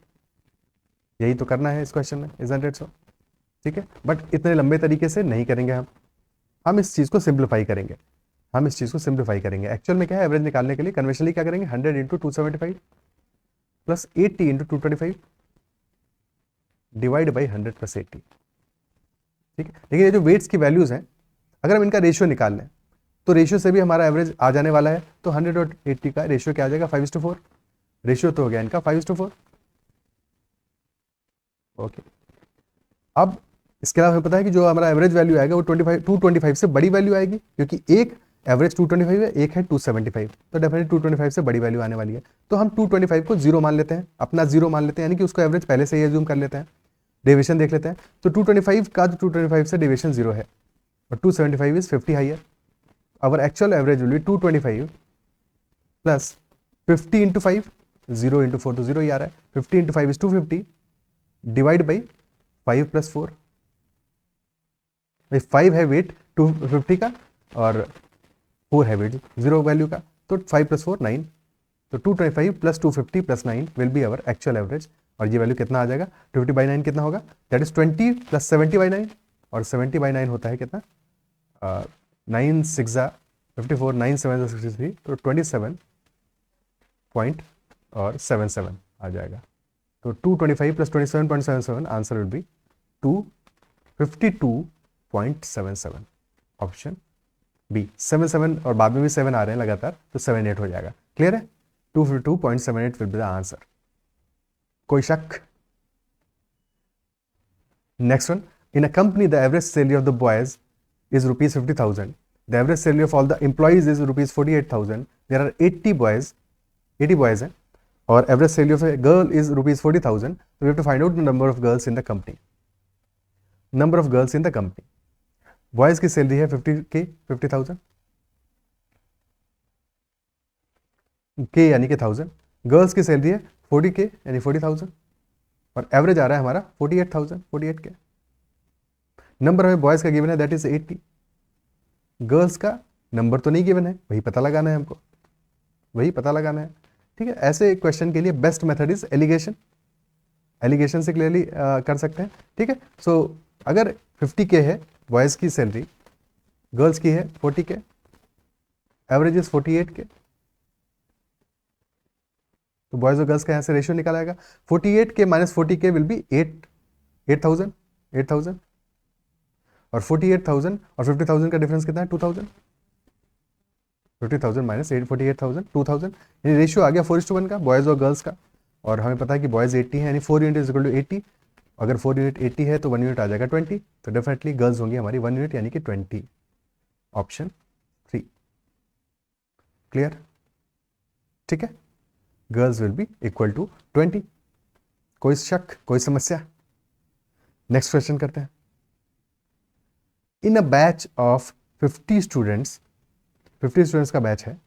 S1: यही तो करना है इस क्वेश्चन में, isn't it so? ठीक है, बट इतने लंबे तरीके से नहीं करेंगे हम इस चीज को सिंप्लीफाई करेंगे, एक्चुअल में क्या है, एवरेज निकालने के लिए कन्वेंशनली क्या करेंगे, 100 into 275 plus 80 into 225 divide by 100 plus 80. ठीक है, लेकिन ये जो वेट्स की वैल्यूज हैं, अगर हम इनका रेशियो निकाल लें तो रेशियो से भी हमारा एवरेज आ जाने वाला है. तो 100 और 80 का रेशियो क्या आ जाएगा, 5:4. रेशियो तो हो गया इनका 5:4. ओके, अब इसके अलावा हमें पता है कि जो हमारा एवरेज वैल्यू आएगा वो 225 से बड़ी वैल्यू आएगी, क्योंकि एक एवरेज 225 है, एक है 275, तो डेफिनेटली 225 से बड़ी वैल्यू आने वाली है. तो हम 225 को जीरो मान लेते हैं, अपना जीरो मान लेते हैं, यानी कि उसको एवरेज पहले से ही एज्यूम कर लेते हैं. डेविएशन देख लेते हैं, तो 225 का 225 से डेविएशन जीरो है, और 275 is 50 higher. Our actual average will be 225 plus 50 into 5, 0 into 4 तो 0 ही आ रहा है. 50 into 5 is 250 divide by 5 plus 4. 5 है वेट 250 का और 4 है वेट 0 वैल्यू का, तो 5 प्लस 4 9. तो 225 plus 250 plus 9 will be our actual average. और ये वैल्यू कितना आ जाएगा, 50/9 कितना होगा, दैट इज 20 प्लस 70/9, और 70/9 होता है कितना, 9 6 54, 9 7 63, तो 27.77 आ जाएगा. तो 225 plus 27.77 answer will be 252.77. Option B. 77 और बाद में भी 7 आ रहे हैं लगातार, तो 78 हो जाएगा. क्लियर है, 252.78 विल बी द आंसर. कोई शक? Next one, in a company the average salary of the boys is rupees 50,000. The average salary of all the employees is rupees 48,000. There are 80 boys हैं, और average salary of a girl is rupees 40,000. So we have to find out the number of girls in the company. Number of girls in the company. Boys की salary है 50K, 50,000. K यानी कि 1000. Girls की salary है 40K यानी 40,000. और average आ रहा है हमारा 48,000, 48K. नंबर हमें बॉयज का गिवन है, दैट इज 80. गर्ल्स का नंबर तो नहीं गिवन है, वही पता लगाना है हमको, वही पता लगाना है. ठीक है, ऐसे क्वेश्चन के लिए best method is alligation. Alligation से क्लियरली कर सकते हैं. ठीक है, सो अगर 50K है बॉयज की सैलरी, गर्ल्स की है 40K, एवरेज इज 48K, तो बॉयज और गर्ल्स का यहाँ से रेशियो निकाला जाएगा. 48K minus 40K will be 8,000. और 48,000 और 50,000 का डिफरेंस कितना है, 2,000. 50,000 माइनस 48,000, 2,000, यानी रेशियो आ गया 4:1 का बॉयज और गर्ल्स का. और हमें पता है कि बॉयज 80 है, यानी 4 यूनिट इज इक्वल टू 80. अगर 4 यूनिट 80 है तो 1 यूनिट आ जाएगा 20, तो डेफिनेटली गर्ल्स होंगी हमारी 1 यूनिट यानी कि 20. ऑप्शन 3. क्लियर? ठीक है, girls will be equal to 20. कोई शक, कोई समस्या? नेक्स्ट क्वेश्चन करते हैं. In a batch of 50 students, 50 students का बैच है,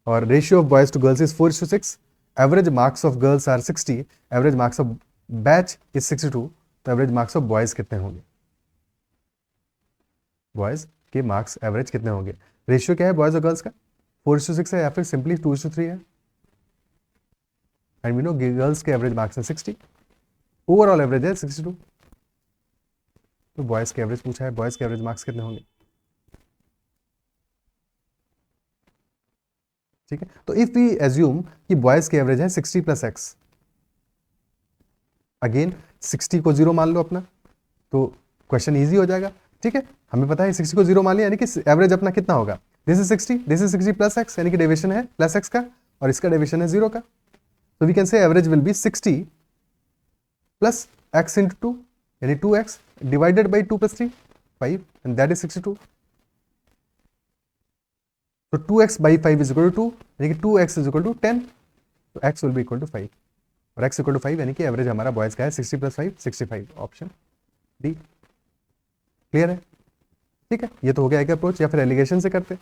S1: और ratio of boys to girls is 4:6. Average marks of girls are 60, average marks of batch is 62. तो एवरेज मार्क्स ऑफ बॉयज कितने होंगे, बॉयज के मार्क्स एवरेज कितने होंगे? रेशियो क्या है बॉयज और गर्ल्स का, 4:6 है या फिर सिंपली 2:3 है. एंड वी नो गर्ल्स के एवरेज मार्क्स है 60, ओवरऑल एवरेज है 62. तो बॉयज के एवरेज पूछा है, बॉयज के एवरेज मार्क्स कितने होंगे? ठीक है, तो इफ वी एज्यूम कि बॉयज के एवरेज है 60 प्लस एक्स, अगेन 60 को 0 मान लो अपना, तो क्वेश्चन इजी हो जाएगा. ठीक है, हमें पता है 60 को 0 मान लिया, यानी कि एवरेज अपना कितना होगा, दिस इज 60 प्लस एक्स, यानी कि डेविएशन है प्लस एक्स का और इसका डेविएशन है 0 का। तो we can say average will be 60 plus x into 2 यानी 2x divided by 2 plus 3 5 and that is 62। तो 2x by 5 is equal to 2, यानी कि 2x is equal to 10, तो x will be equal to 5 और x equal to 5 यानी कि average हमारा boys का है 60 प्लस 5 65, ऑप्शन डी। क्लियर है? ठीक है, ये तो हो गया एक अप्रोच। या फिर एलिगेशन से करते,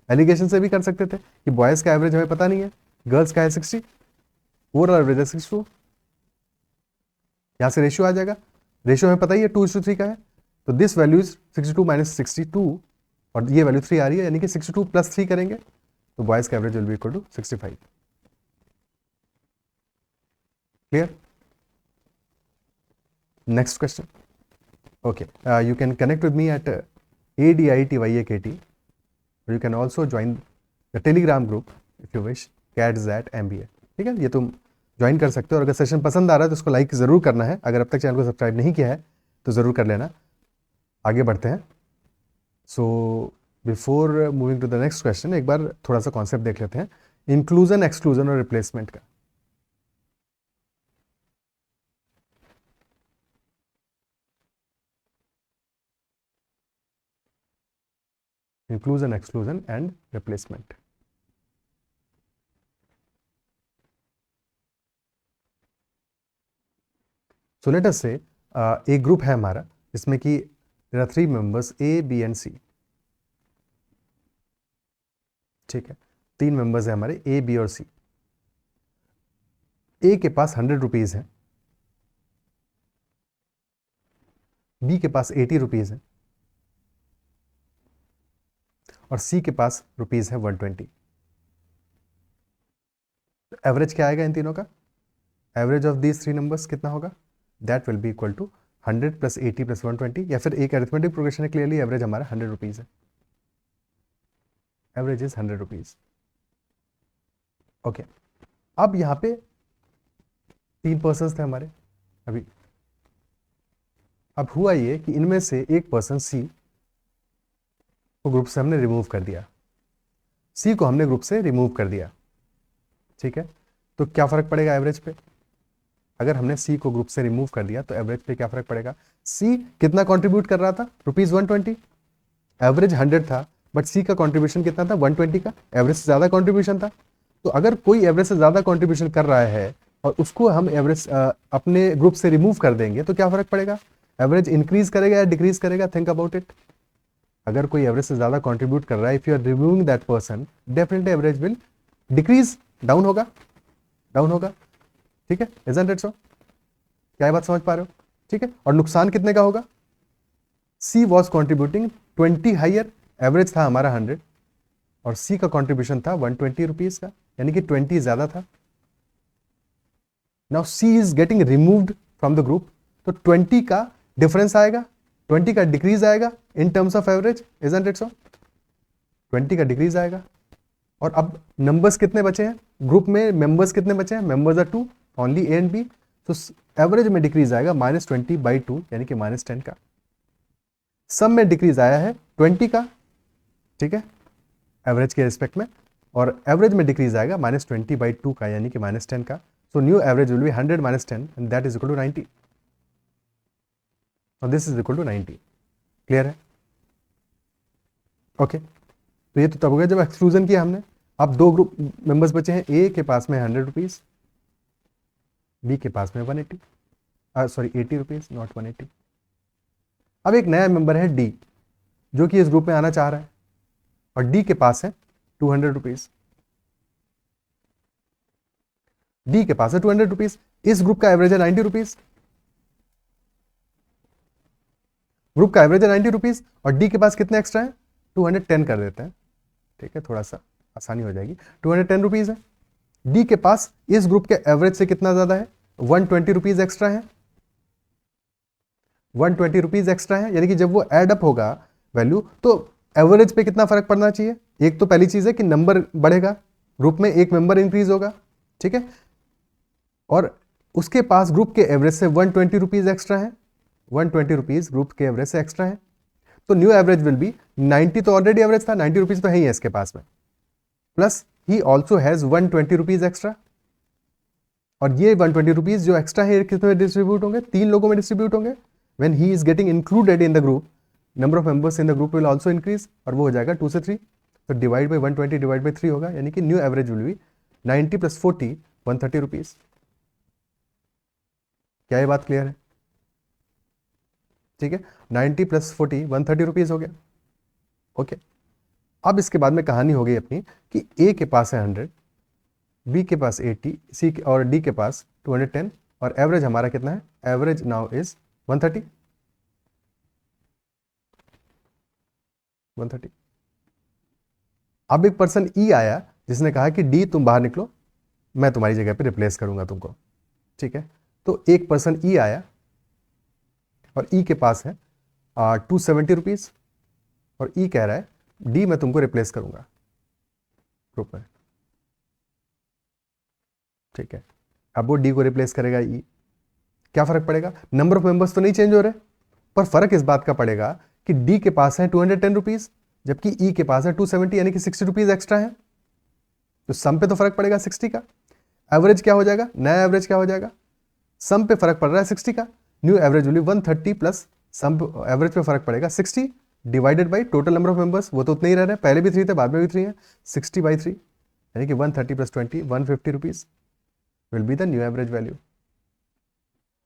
S1: एलिगेशन से भी कर सकते थे कि बॉयज का एवरेज हमें पता नहीं है, गर्ल्स का है 60, ओवरऑल एवरेज है 62, यहां से रेशियो आ जाएगा, रेशियो हमें पता ही है 2:3 का है, तो दिस वैल्यू इज 62 माइनस 62 और ये वैल्यू 3 आ रही है, यानी कि 62 प्लस 3 करेंगे तो बॉयज का average will be equal to 65। Clear? Next question. Okay, you can connect with me at ADITYAKT, or you can also join the Telegram group if you wish, CAT-MBA। ठीक है, ये तुम ज्वाइन कर सकते हो, और अगर सेशन पसंद आ रहा है तो उसको लाइक ज़रूर करना है, अगर अब तक चैनल को सब्सक्राइब नहीं किया है तो ज़रूर कर लेना। आगे बढ़ते हैं। So before moving to the next question, एक बार थोड़ा सा कॉन्सेप्ट देख लेते हैं इंक्लूजन, एक्सक्लूजन और रिप्लेसमेंट का। Inclusion, exclusion and replacement. So let us say एक ग्रुप है हमारा जिसमें कि there are 3 members A, B and C. ठीक है, 3 मेंबर्स है हमारे ए, बी और सी। ए के पास 100 रुपीज है, बी के पास 80 रुपीज है और सी के पास रुपीज है 120। एवरेज क्या आएगा इन तीनों का? एवरेज ऑफ दीज 3 नंबर्स कितना होगा? That will be equal to 100 plus 80 plus 120, या फिर एक अरिथमेटिक प्रोग्रेशन है, क्लियरली एवरेज हमारा 100 रुपीज है, एवरेज इज 100 रुपीज। ओके, अब यहां पे 3 पर्सन थे हमारे अभी। अब हुआ ये कि इनमें से एक पर्सन सी को ग्रुप से हमने रिमूव कर दिया, सी को हमने ग्रुप से रिमूव कर दिया। ठीक है, तो क्या फर्क पड़ेगा एवरेज पे? अगर हमने सी को ग्रुप से रिमूव कर दिया तो एवरेज पे क्या फर्क पड़ेगा? सी कितना कंट्रीब्यूट कर रहा था? रुपीज 120। एवरेज 100 था बट सी का कंट्रीब्यूशन कितना था? 120 का। एवरेज से ज्यादा कंट्रीब्यूशन था। तो अगर कोई एवरेज से ज्यादा कंट्रीब्यूशन कर रहा है और उसको हम एवरेज अपने ग्रुप से रिमूव कर देंगे तो क्या फर्क पड़ेगा? एवरेज इंक्रीज करेगा या डिक्रीज करेगा? Think about it. अगर कोई एवरेज से ज्यादा कंट्रीब्यूट कर रहा है, if you are removing that person, definitely average will decrease, down होगा, डाउन होगा। ठीक है, इजंट इट सो? क्या ये बात समझ पा रहे हो? ठीक है, और नुकसान कितने का होगा? सी वॉज कॉन्ट्रीब्यूटिंग 20 हाइयर, एवरेज था हमारा 100 और सी का कॉन्ट्रीब्यूशन था 120 रुपीज का, यानी कि 20 ज्यादा था। Now see is getting removed from the group, तो 20 का डिफरेंस आएगा, 20 का डिक्रीज आएगा in terms of average, isn't it so? 20 का डिक्रीज आएगा। और अब नंबर्स कितने बचे हैं ग्रुप में? मेंबर्स कितने बचे हैं? Members are 2, only A and B, तो एवरेज में डिक्रीज आएगा -20/2 यानी कि -10 का। सम में डिक्रीज आया है 20 का, ठीक है, एवरेज के रिस्पेक्ट में, और एवरेज में डिक्रीज आएगा -20/2 का यानी कि -10 का। So new average will be 100 - 10 and that is equal to 90 और this is equal to 90। Clear है? ओके, तो ये तो तब हो गया जब एक्सक्लूजन किया हमने। अब 2 ग्रुप मेंबर्स बचे हैं, ए के पास में 100 रुपीज, बी के पास में 80 रुपीज, नॉट 180। अब एक नया मेंबर है डी, जो कि इस ग्रुप में आना चाह रहा है, और डी के पास है 200 रुपीज। डी के पास है 200 रुपीज, इस ग्रुप का एवरेज है 90 रुपीज, ग्रुप का एवरेज है 90 रुपीज, और डी के पास कितने एक्स्ट्रा है? 210 कर देते हैं, ठीक है, थोड़ा सा आसानी हो जाएगी। 210 रुपीज है। डी के पास इस ग्रुप के एवरेज से कितना ज्यादा है? 120 रुपीज एक्स्ट्रा है, 120 रुपीज एक्स्ट्रा है, यानी कि जब वो एड अप होगा वैल्यू तो एवरेज पे कितना फर्क पड़ना चाहिए? एक तो पहली चीज है कि नंबर बढ़ेगा, ग्रुप में एक मेंबर इंक्रीज होगा, ठीक है, और उसके पास ग्रुप के एवरेज से 120 रुपीज एक्स्ट्रा है, 120 रुपीज ग्रुप के एवरेज से एक्स्ट्रा है। तो न्यू एवरेज विल बी 90, तो ऑलरेडी एवरेज था, 90 रुपीज तो है ही है इसके पास में, plus he also has 120 rupees extra, और ये 120 रुपीज जो एक्स्ट्रा है कितने डिस्ट्रीब्यूट होंगे, 3 लोगों में डिस्ट्रीब्यूट होंगे. When he is getting included in the group, number of members in the group will also increase, और वो हो जाएगा 2 से 3, तो डिवाइड बाई 120 डिवाइड बाई 3 होगा, यानी कि new average will B 90 plus 40 130 rupees. क्या ये बात क्लियर है? ठीक है, 90 प्लस 40 130 रुपीज हो गया. ओके, अब इसके बाद में कहानी हो गई अपनी कि ए के पास है 100, बी के पास 80, सी और डी के पास 210, और एवरेज हमारा कितना है, एवरेज नाउ इज 130. अब एक पर्सन ई आया जिसने कहा कि डी तुम बाहर निकलो, मैं तुम्हारी जगह पे रिप्लेस करूंगा तुमको. ठीक है, तो एक पर्सन ई आया और ई के पास है 270 रुपीज, और ई कह रहा है डी मैं तुमको रिप्लेस करूंगा ग्रुप में. ठीक है, अब वो डी को रिप्लेस करेगा ई. क्या फर्क पड़ेगा, नंबर ऑफ मेंबर्स तो नहीं चेंज हो रहे, पर फर्क इस बात का पड़ेगा कि डी के पास है 210 रुपीज, जबकि ई के पास है 270, यानी कि 60 रुपीज एक्स्ट्रा है. तो सम पे तो फर्क पड़ेगा 60 का. एवरेज क्या हो जाएगा, नया एवरेज क्या हो जाएगा, सम पे फर्क पड़ रहा है 60 का, new average will be 130 plus sum average पे फर्क पड़ेगा 60 divided by total number of members, वो तो उतने ही रह रहे हैं, पहले भी 3 थे बाद में भी 3 है, 60 बाई 3, यानी कि 130 plus 20 150 rupees will be the new average value.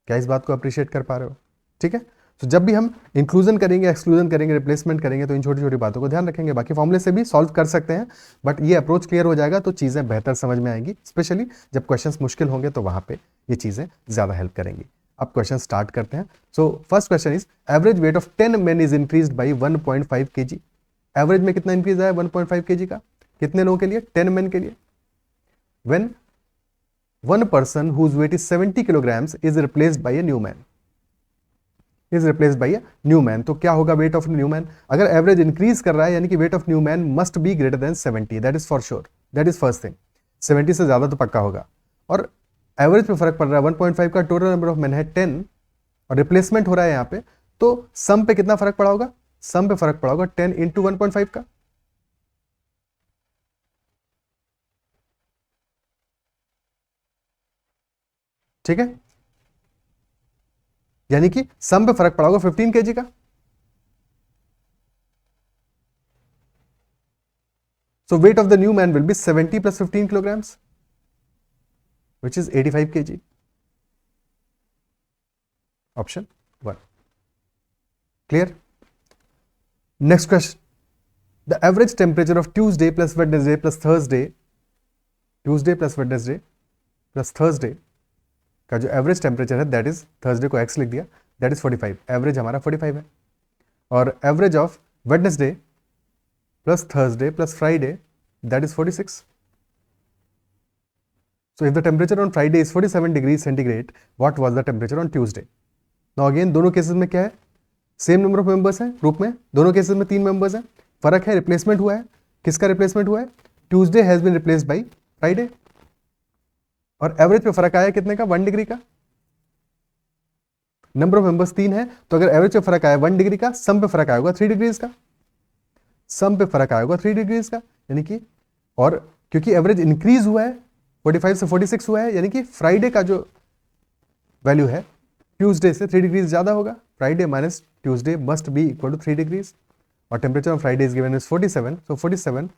S1: क्या इस बात को अप्रिशिएट कर पा रहे हो? ठीक है, तो जब भी हम इंक्लूजन करेंगे, एक्सक्लूजन करेंगे, रिप्लेसमेंट करेंगे, तो इन छोटी छोटी बातों को ध्यान रखेंगे. बाकी फॉर्मूले से भी सॉल्व कर सकते हैं, बट ये अप्रोच क्लियर हो जाएगा तो चीज़ें बेहतर समझ में आएंगी, स्पेशली जब क्वेश्चंस मुश्किल होंगे तो वहां पे ये चीज़ें ज़्यादा हेल्प करेंगी. अब क्वेश्चन स्टार्ट करते हैं. So first question is average weight of 10 main is increased by 1.5 kg. Average में कितना इंक्रीज आया 1.5 kg का, कितने लोगों के लिए, 10 मेन के लिए. When one person whose weight is 70 kilograms is replaced by a new man, तो क्या होगा वेट ऑफ न्यू मैन. अगर एवरेज इंक्रीज कर रहा है यानी कि weight of new man must be greater than 70, that is for sure, that is first thing. 70 से ज्यादा तो पक्का होगा, और एवरेज पे फर्क पड़ रहा है 1.5 का, टोटल नंबर ऑफ मैन है 10, और रिप्लेसमेंट हो रहा है यहाँ पे, तो सम पे कितना फर्क पड़ा होगा, सम पे फर्क पड़ा होगा 10 इंटू 1.5 का. ठीक है, यानी कि सम पे फर्क पड़ा होगा 15 kg का. So weight of the new man will be 70 plus 15 kilograms, which is 85 kg. Option 1. Clear? Next question. The average temperature of Tuesday plus Wednesday plus Thursday, Tuesday plus Wednesday plus Thursday का जो average temperature है that is, Thursday को x लिख दिया, that is 45, average हमारा 45 है. और average of Wednesday plus Thursday plus Friday that is 46. So if the temperature on Friday is 47 degree centigrade, what was the temperature on Tuesday. Now again दोनों cases में क्या है, same number of members हैं group में, दोनों cases में 3 members हैं. फर्क है रिप्लेसमेंट हुआ है, किसका रिप्लेसमेंट हुआ है, Tuesday has been replaced by Friday. और एवरेज पे फर्क आया कितने का, 1 डिग्री का. नंबर ऑफ मेंबर्स 3 है, तो अगर एवरेज पे फर्क आया 1 डिग्री का, सम पे फर्क आया होगा 3 डिग्रीज का, सम पे फर्क आया होगा 3 डिग्रीज का, यानी कि, और क्योंकि एवरेज इंक्रीज हुआ है 45 से 46 हुआ है, यानी कि फ्राइडे का जो वैल्यू है ट्यूसडे से 3 डिग्रीज ज्यादा होगा. Friday minus Tuesday must be equal to 3 degrees, और temperature on Friday is given is 47, so 47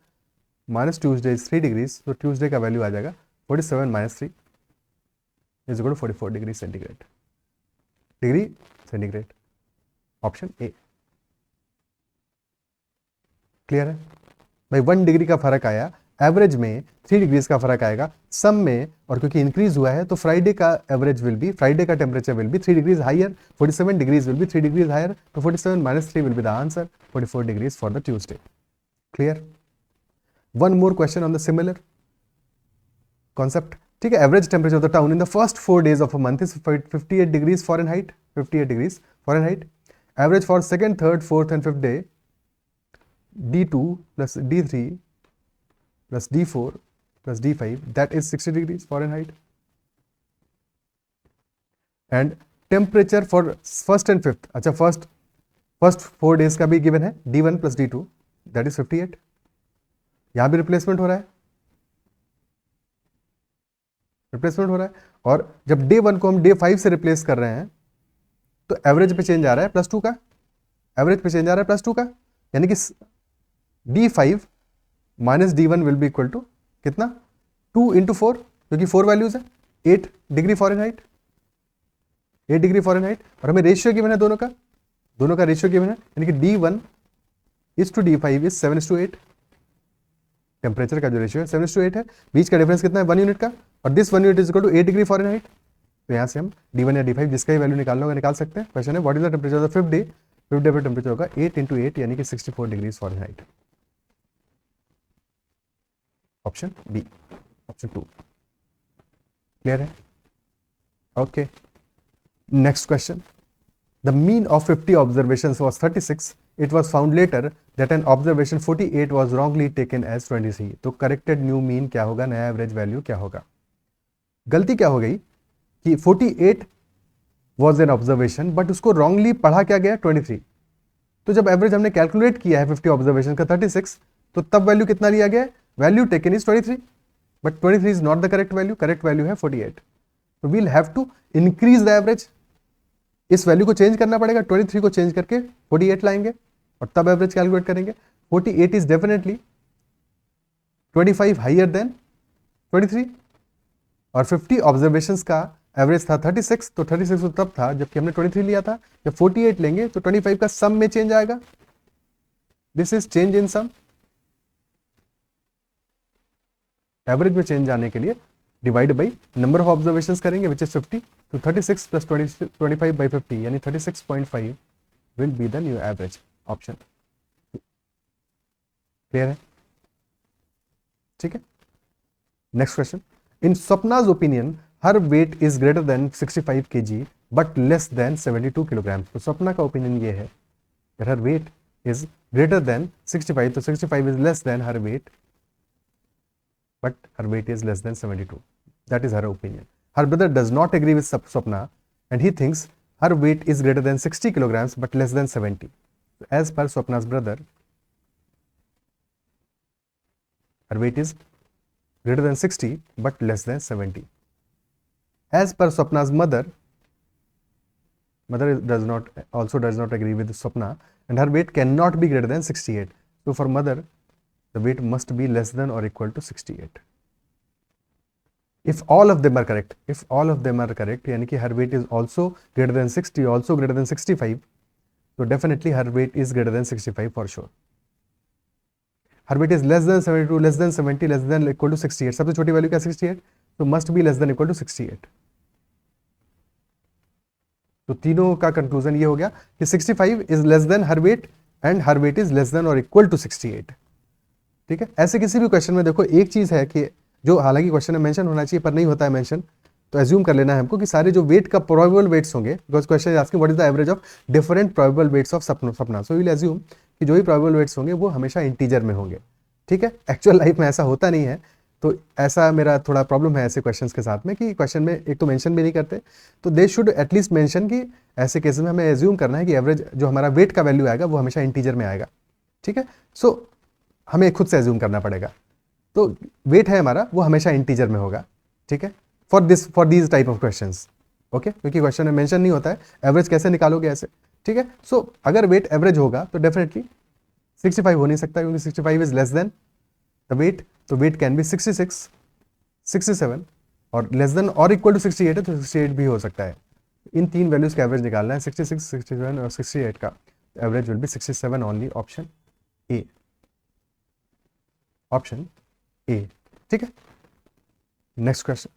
S1: minus Tuesday is 3 degrees, तो ट्यूसडे का वैल्यू आ जाएगा 47 minus 3 is equal to 44 degree centigrade. Option A. Clear है भाई, 1 degree का फर्क आया, एवरेज में 3 डिग्रीज का फर्क आएगा सम में, और क्योंकि इंक्रीज हुआ है तो फ्राइडे का एवरेज विल बी, फ्राइडे का temperature will be 3 degrees higher, 47 degrees will be 3 degrees higher, तो 47 minus 3 will be the answer, 44 degrees for the Tuesday. Clear? One more question on the similar concept. ठीक है, average temperature of the town in the first 4 days of a month is 58 degrees Fahrenheit, 58 degrees Fahrenheit. Average for second, third, fourth and fifth day D2 plus D3 plus D4 plus D5 that is 60 degrees Fahrenheit. And temperature for first and fifth, अच्छा first first 4 days का भी given है, D1 plus D2 that is 58। यहां भी replacement हो रहा है, और जब डे 1 को हम डे 5 से रिप्लेस कर रहे हैं तो एवरेज पे चेंज आ रहा है +2 का, एवरेज पे चेंज आ रहा है +2 का, यानी कि D5 minus D1 will be equal to कितना, 2 × 4, क्योंकि 4 वैल्यूज है, 8 डिग्री फ़ारेनहाइट, 8 डिग्री फ़ारेनहाइट, और हमें रेशियो गिवन है दोनों का रेशियो गिवन है, यानी कि D1 is to D5 is 7:8। Temperature का जो रेशियो है 7:8 है, बीच का डिफरेंस कितना है 1 यूनिट का, और this 1 unit is equal to 8 degree Fahrenheit. तो यहाँ से हम D1 या D5 जिसका ही वैल्यू निकालना होगा निकाल सकते हैं। क्वेश्चन है what is the temperature of the 5th day, 5th day पर टेम्परेचर होगा 8 × 8 यानी कि 64 degree Fahrenheit. Option B, option 2 clear है? Okay, next question. The mean of 50 observations was 36. It was found later that an observation 48 was wrongly taken as 23. तो corrected new mean क्या होगा, नया एवरेज वैल्यू क्या होगा? गलती क्या हो गई कि 48 was an observation बट उसको wrongly पढ़ा क्या गया 23। तो जब एवरेज हमने कैलकुलेट किया है 50 ऑब्जर्वेशन का 36, तो तब वैल्यू कितना लिया गया, value taken is 23, but 23 is not the correct value, correct value है 48। तो we'll have to increase the average, इस वैल्यू को चेंज करना पड़ेगा, 23 को चेंज करके 48 लाएंगे और तब एवरेज कैलकुलेट करेंगे। 48 इज डेफिनेटली 25 हाइयर देन 23, और 50 ऑब्जर्वेशंस का एवरेज था 36, तो 36 तो तब था जबकि हमने 23 लिया था। जब 48 लेंगे तो 25 का सम में चेंज आएगा, this is change in sum. Average में चेंज आने के लिए divide by number of observations करेंगे विच इज 50, तो 36 + 25 by 50 यानी 36.5 will be the new average. Option clear है? ठीक है, next question. In Swapna's opinion her weight is greater than 65 kg but less than 72 kilogram. तो स्वप्ना का ओपिनियन ये है that her weight is greater than 65, तो 65 is less than her weight, but her weight is less than 72. That is her opinion. Her brother does not agree with Swapna and he thinks her weight is greater than 60 kilograms but less than 70. So as per Swapna's brother, her weight is greater than 60 but less than 70. As per Swapna's mother does not agree with Swapna and her weight cannot be greater than 68. So for mother, the weight must be less than or equal to 68. If all of them are correct, यानी कि her weight is also greater than 60, also greater than 65, so definitely her weight is greater than 65 for sure. Her weight is less than 72, less than 70, less than or equal to 68. सबसे छोटी value क्या 68, तो must be less than or equal to 68. तो तीनों का conclusion ये हो गया कि 65 is less than her weight and her weight is less than और इक्वल टू 68। ठीक है, ऐसे किसी भी क्वेश्चन में देखो एक चीज है कि जो हालांकि क्वेश्चन में मेंशन होना चाहिए पर नहीं होता है मेंशन, तो एज्यूम कर लेना है हमको कि सारे जो वेट का प्रोबेबल वेट्स होंगे, because question is asking what is the average of different probable weights of Sapna, so we will assume कि जो भी प्रोबेबल वेट्स होंगे वो हमेशा इंटीजर में होंगे। ठीक है, एक्चुअल लाइफ में ऐसा होता नहीं है, तो ऐसा मेरा थोड़ा प्रॉब्लम है ऐसे क्वेश्चंस के साथ में कि क्वेश्चन में एक तो मेंशन भी नहीं करते, तो दे शुड एटलीस्ट मेंशन कि ऐसे केस में हमें एज्यूम करना है कि एवरेज जो हमारा वेट का वैल्यू आएगा वो हमेशा इंटीजर में आएगा। ठीक है, सो हमें खुद से एज्यूम करना पड़ेगा, तो वेट है हमारा वो हमेशा इंटीजर में होगा। ठीक है, for these type of questions, okay, क्योंकि क्वेश्चन में मेंशन नहीं होता है एवरेज कैसे निकालोगे ऐसे। ठीक है, सो अगर वेट एवरेज होगा तो डेफिनेटली 65 हो नहीं सकता क्योंकि 65 is less than the weight, तो वेट कैन बी 66, 67 और लेस देन और इक्वल टू 68 है तो 68 भी हो सकता है। इन तीन वैल्यूज का एवरेज निकालना है, 66, 67 और 68 का average will B 67 only, option A, option A. ठीक है, next question.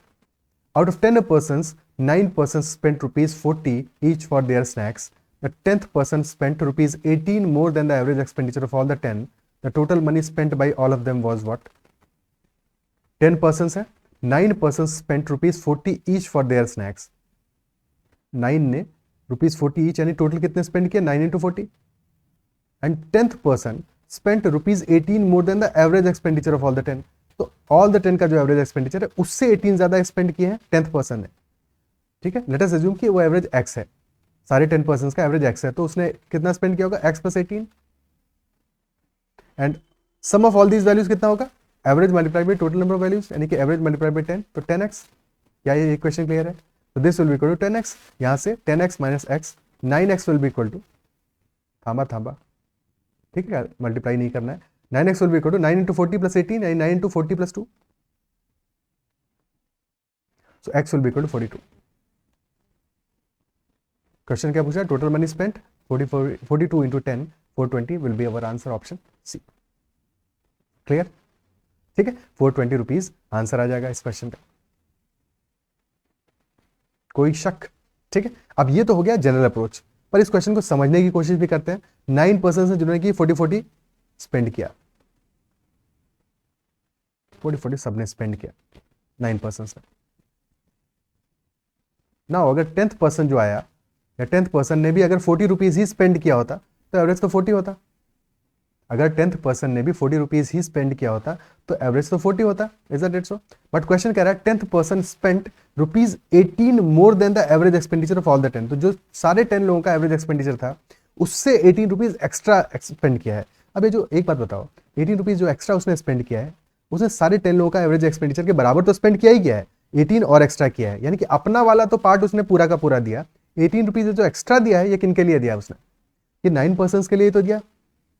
S1: Out of 10 persons, 9 persons spent ₹40 each for their snacks. The 10th person spent ₹18 more than the average expenditure of all the 10. The total money spent by all of them was what? 10 persons है, 9 persons spent ₹40 each for their snacks. 9 ने ₹40 each यानी total कितने spend किए, 9 × 40, and 10th person spent ₹18 more than the average expenditure of all the 10. तो all the 10 का जो average expenditure है उससे 18 ज्यादा स्पेंड किए हैं 10th person ने। ठीक है, लेट अस अज्यूम कि वो एवरेज x है, सारे 10% का एवरेज एक्स है, तो उसने कितना स्पेंड किया होगा, x plus 18, and sum of all these values कितना होगा, average multiply by total number of values, यानी कि एवरेज मल्टीप्लाई बाई 10, तो 10x। क्या ये इक्वेशन क्लियर है? तो this will be equal to 10x, यहाँ से 10x minus x, 9x will be equal to, थांबा, ठीक है, मल्टीप्लाई नहीं करना है, 9x will be equal to 9 into 40 plus 18, यानी 9 into 40 plus 2, so x will be equal to 42। Question क्या पूछा, total money spent 42 into 10, 420 will be our answer, option C. Clear? ठीक है, 420 रुपीज आंसर आ जाएगा इस क्वेश्चन का, कोई शक? ठीक है, अब ये तो हो गया जनरल अप्रोच, पर इस क्वेश्चन को समझने की कोशिश भी करते हैं। 9% से जिन्होंने की 40 स्पेंड किया, 40 सबने स्पेंड किया 9% से ना, अगर 10th पर्सन जो आया, या 10th पर्सन ने भी अगर 40 रुपीज ही स्पेंड किया होता तो एवरेज तो 40 होता। अगर 10th पर्सन ने भी 40 रुपीज ही स्पेंड किया होता तो एवरेज तो 40 होता, is that so? But question कह रहा है 10th person spent rupees 18 more than the average expenditure of all the 10, तो जो सारे 10 लोगों का एवरेज एक्सपेंडिचर था उससे 18 रुपीज एक्स्ट्रा स्पेंड किया है। अब ये जो, एक बात बताओ, 18 रुपीज जो एक्स्ट्रा उसने स्पेंड किया है, उसने सारे 10 लोगों का एवरेज एक्सपेंडिचर के बराबर तो स्पेंड किया ही किया है, 18 और एक्स्ट्रा किया है, यानी कि अपना वाला तो पार्ट उसने पूरा का पूरा दिया। 18 रुपीज जो एक्स्ट्रा दिया है ये किन के लिए दिया उसने, ये 9% के लिए तो दिया,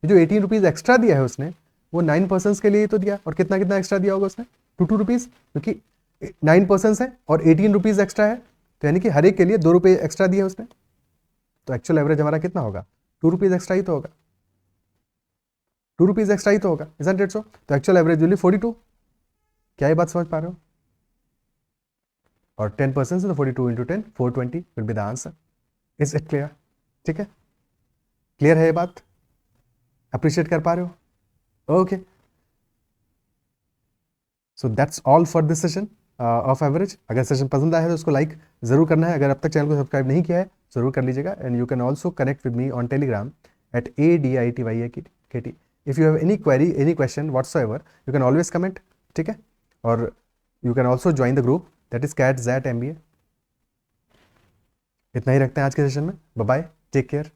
S1: जो 18 रुपीज एक्स्ट्रा दिया है उसने वो 9% के लिए तो दिया, और कितना कितना एक्स्ट्रा दिया होगा उसने, 2 रुपीज, क्योंकि 9% है और 18 रुपीज एक्स्ट्रा है, तो यानी कि हर एक के लिए 2 रुपये एक्स्ट्रा दिया उसने, तो एक्चुअल एवरेज हमारा कितना होगा, 2 रुपीज एक्स्ट्रा ही तो होगा, 2 रुपीज एक्स्ट्रा ही तो होगा, इजंट इट सो? तो एक्चुअल एवरेज विल बी 42। क्या ये बात समझ पा रहे हो? और 10% से तो 42 into 10, 420 will be the answer. Is it clear? ठीक है, क्लियर है ये बात? अप्रिशिएट कर पा रहे हो? Okay, so that's all for this session of average. अगर सेशन पसंद आया है तो उसको लाइक जरूर करना है, अगर अब तक चैनल को सब्सक्राइब नहीं किया है जरूर कर लीजिएगा, and you can also connect with me on Telegram at ADITYAKT। If you have any query, any question whatsoever, you can always comment, ठीक है? और you can also join the group that is CAT-ZAT MBA। इतना ही रखते हैं आज के session में, bye bye, take care.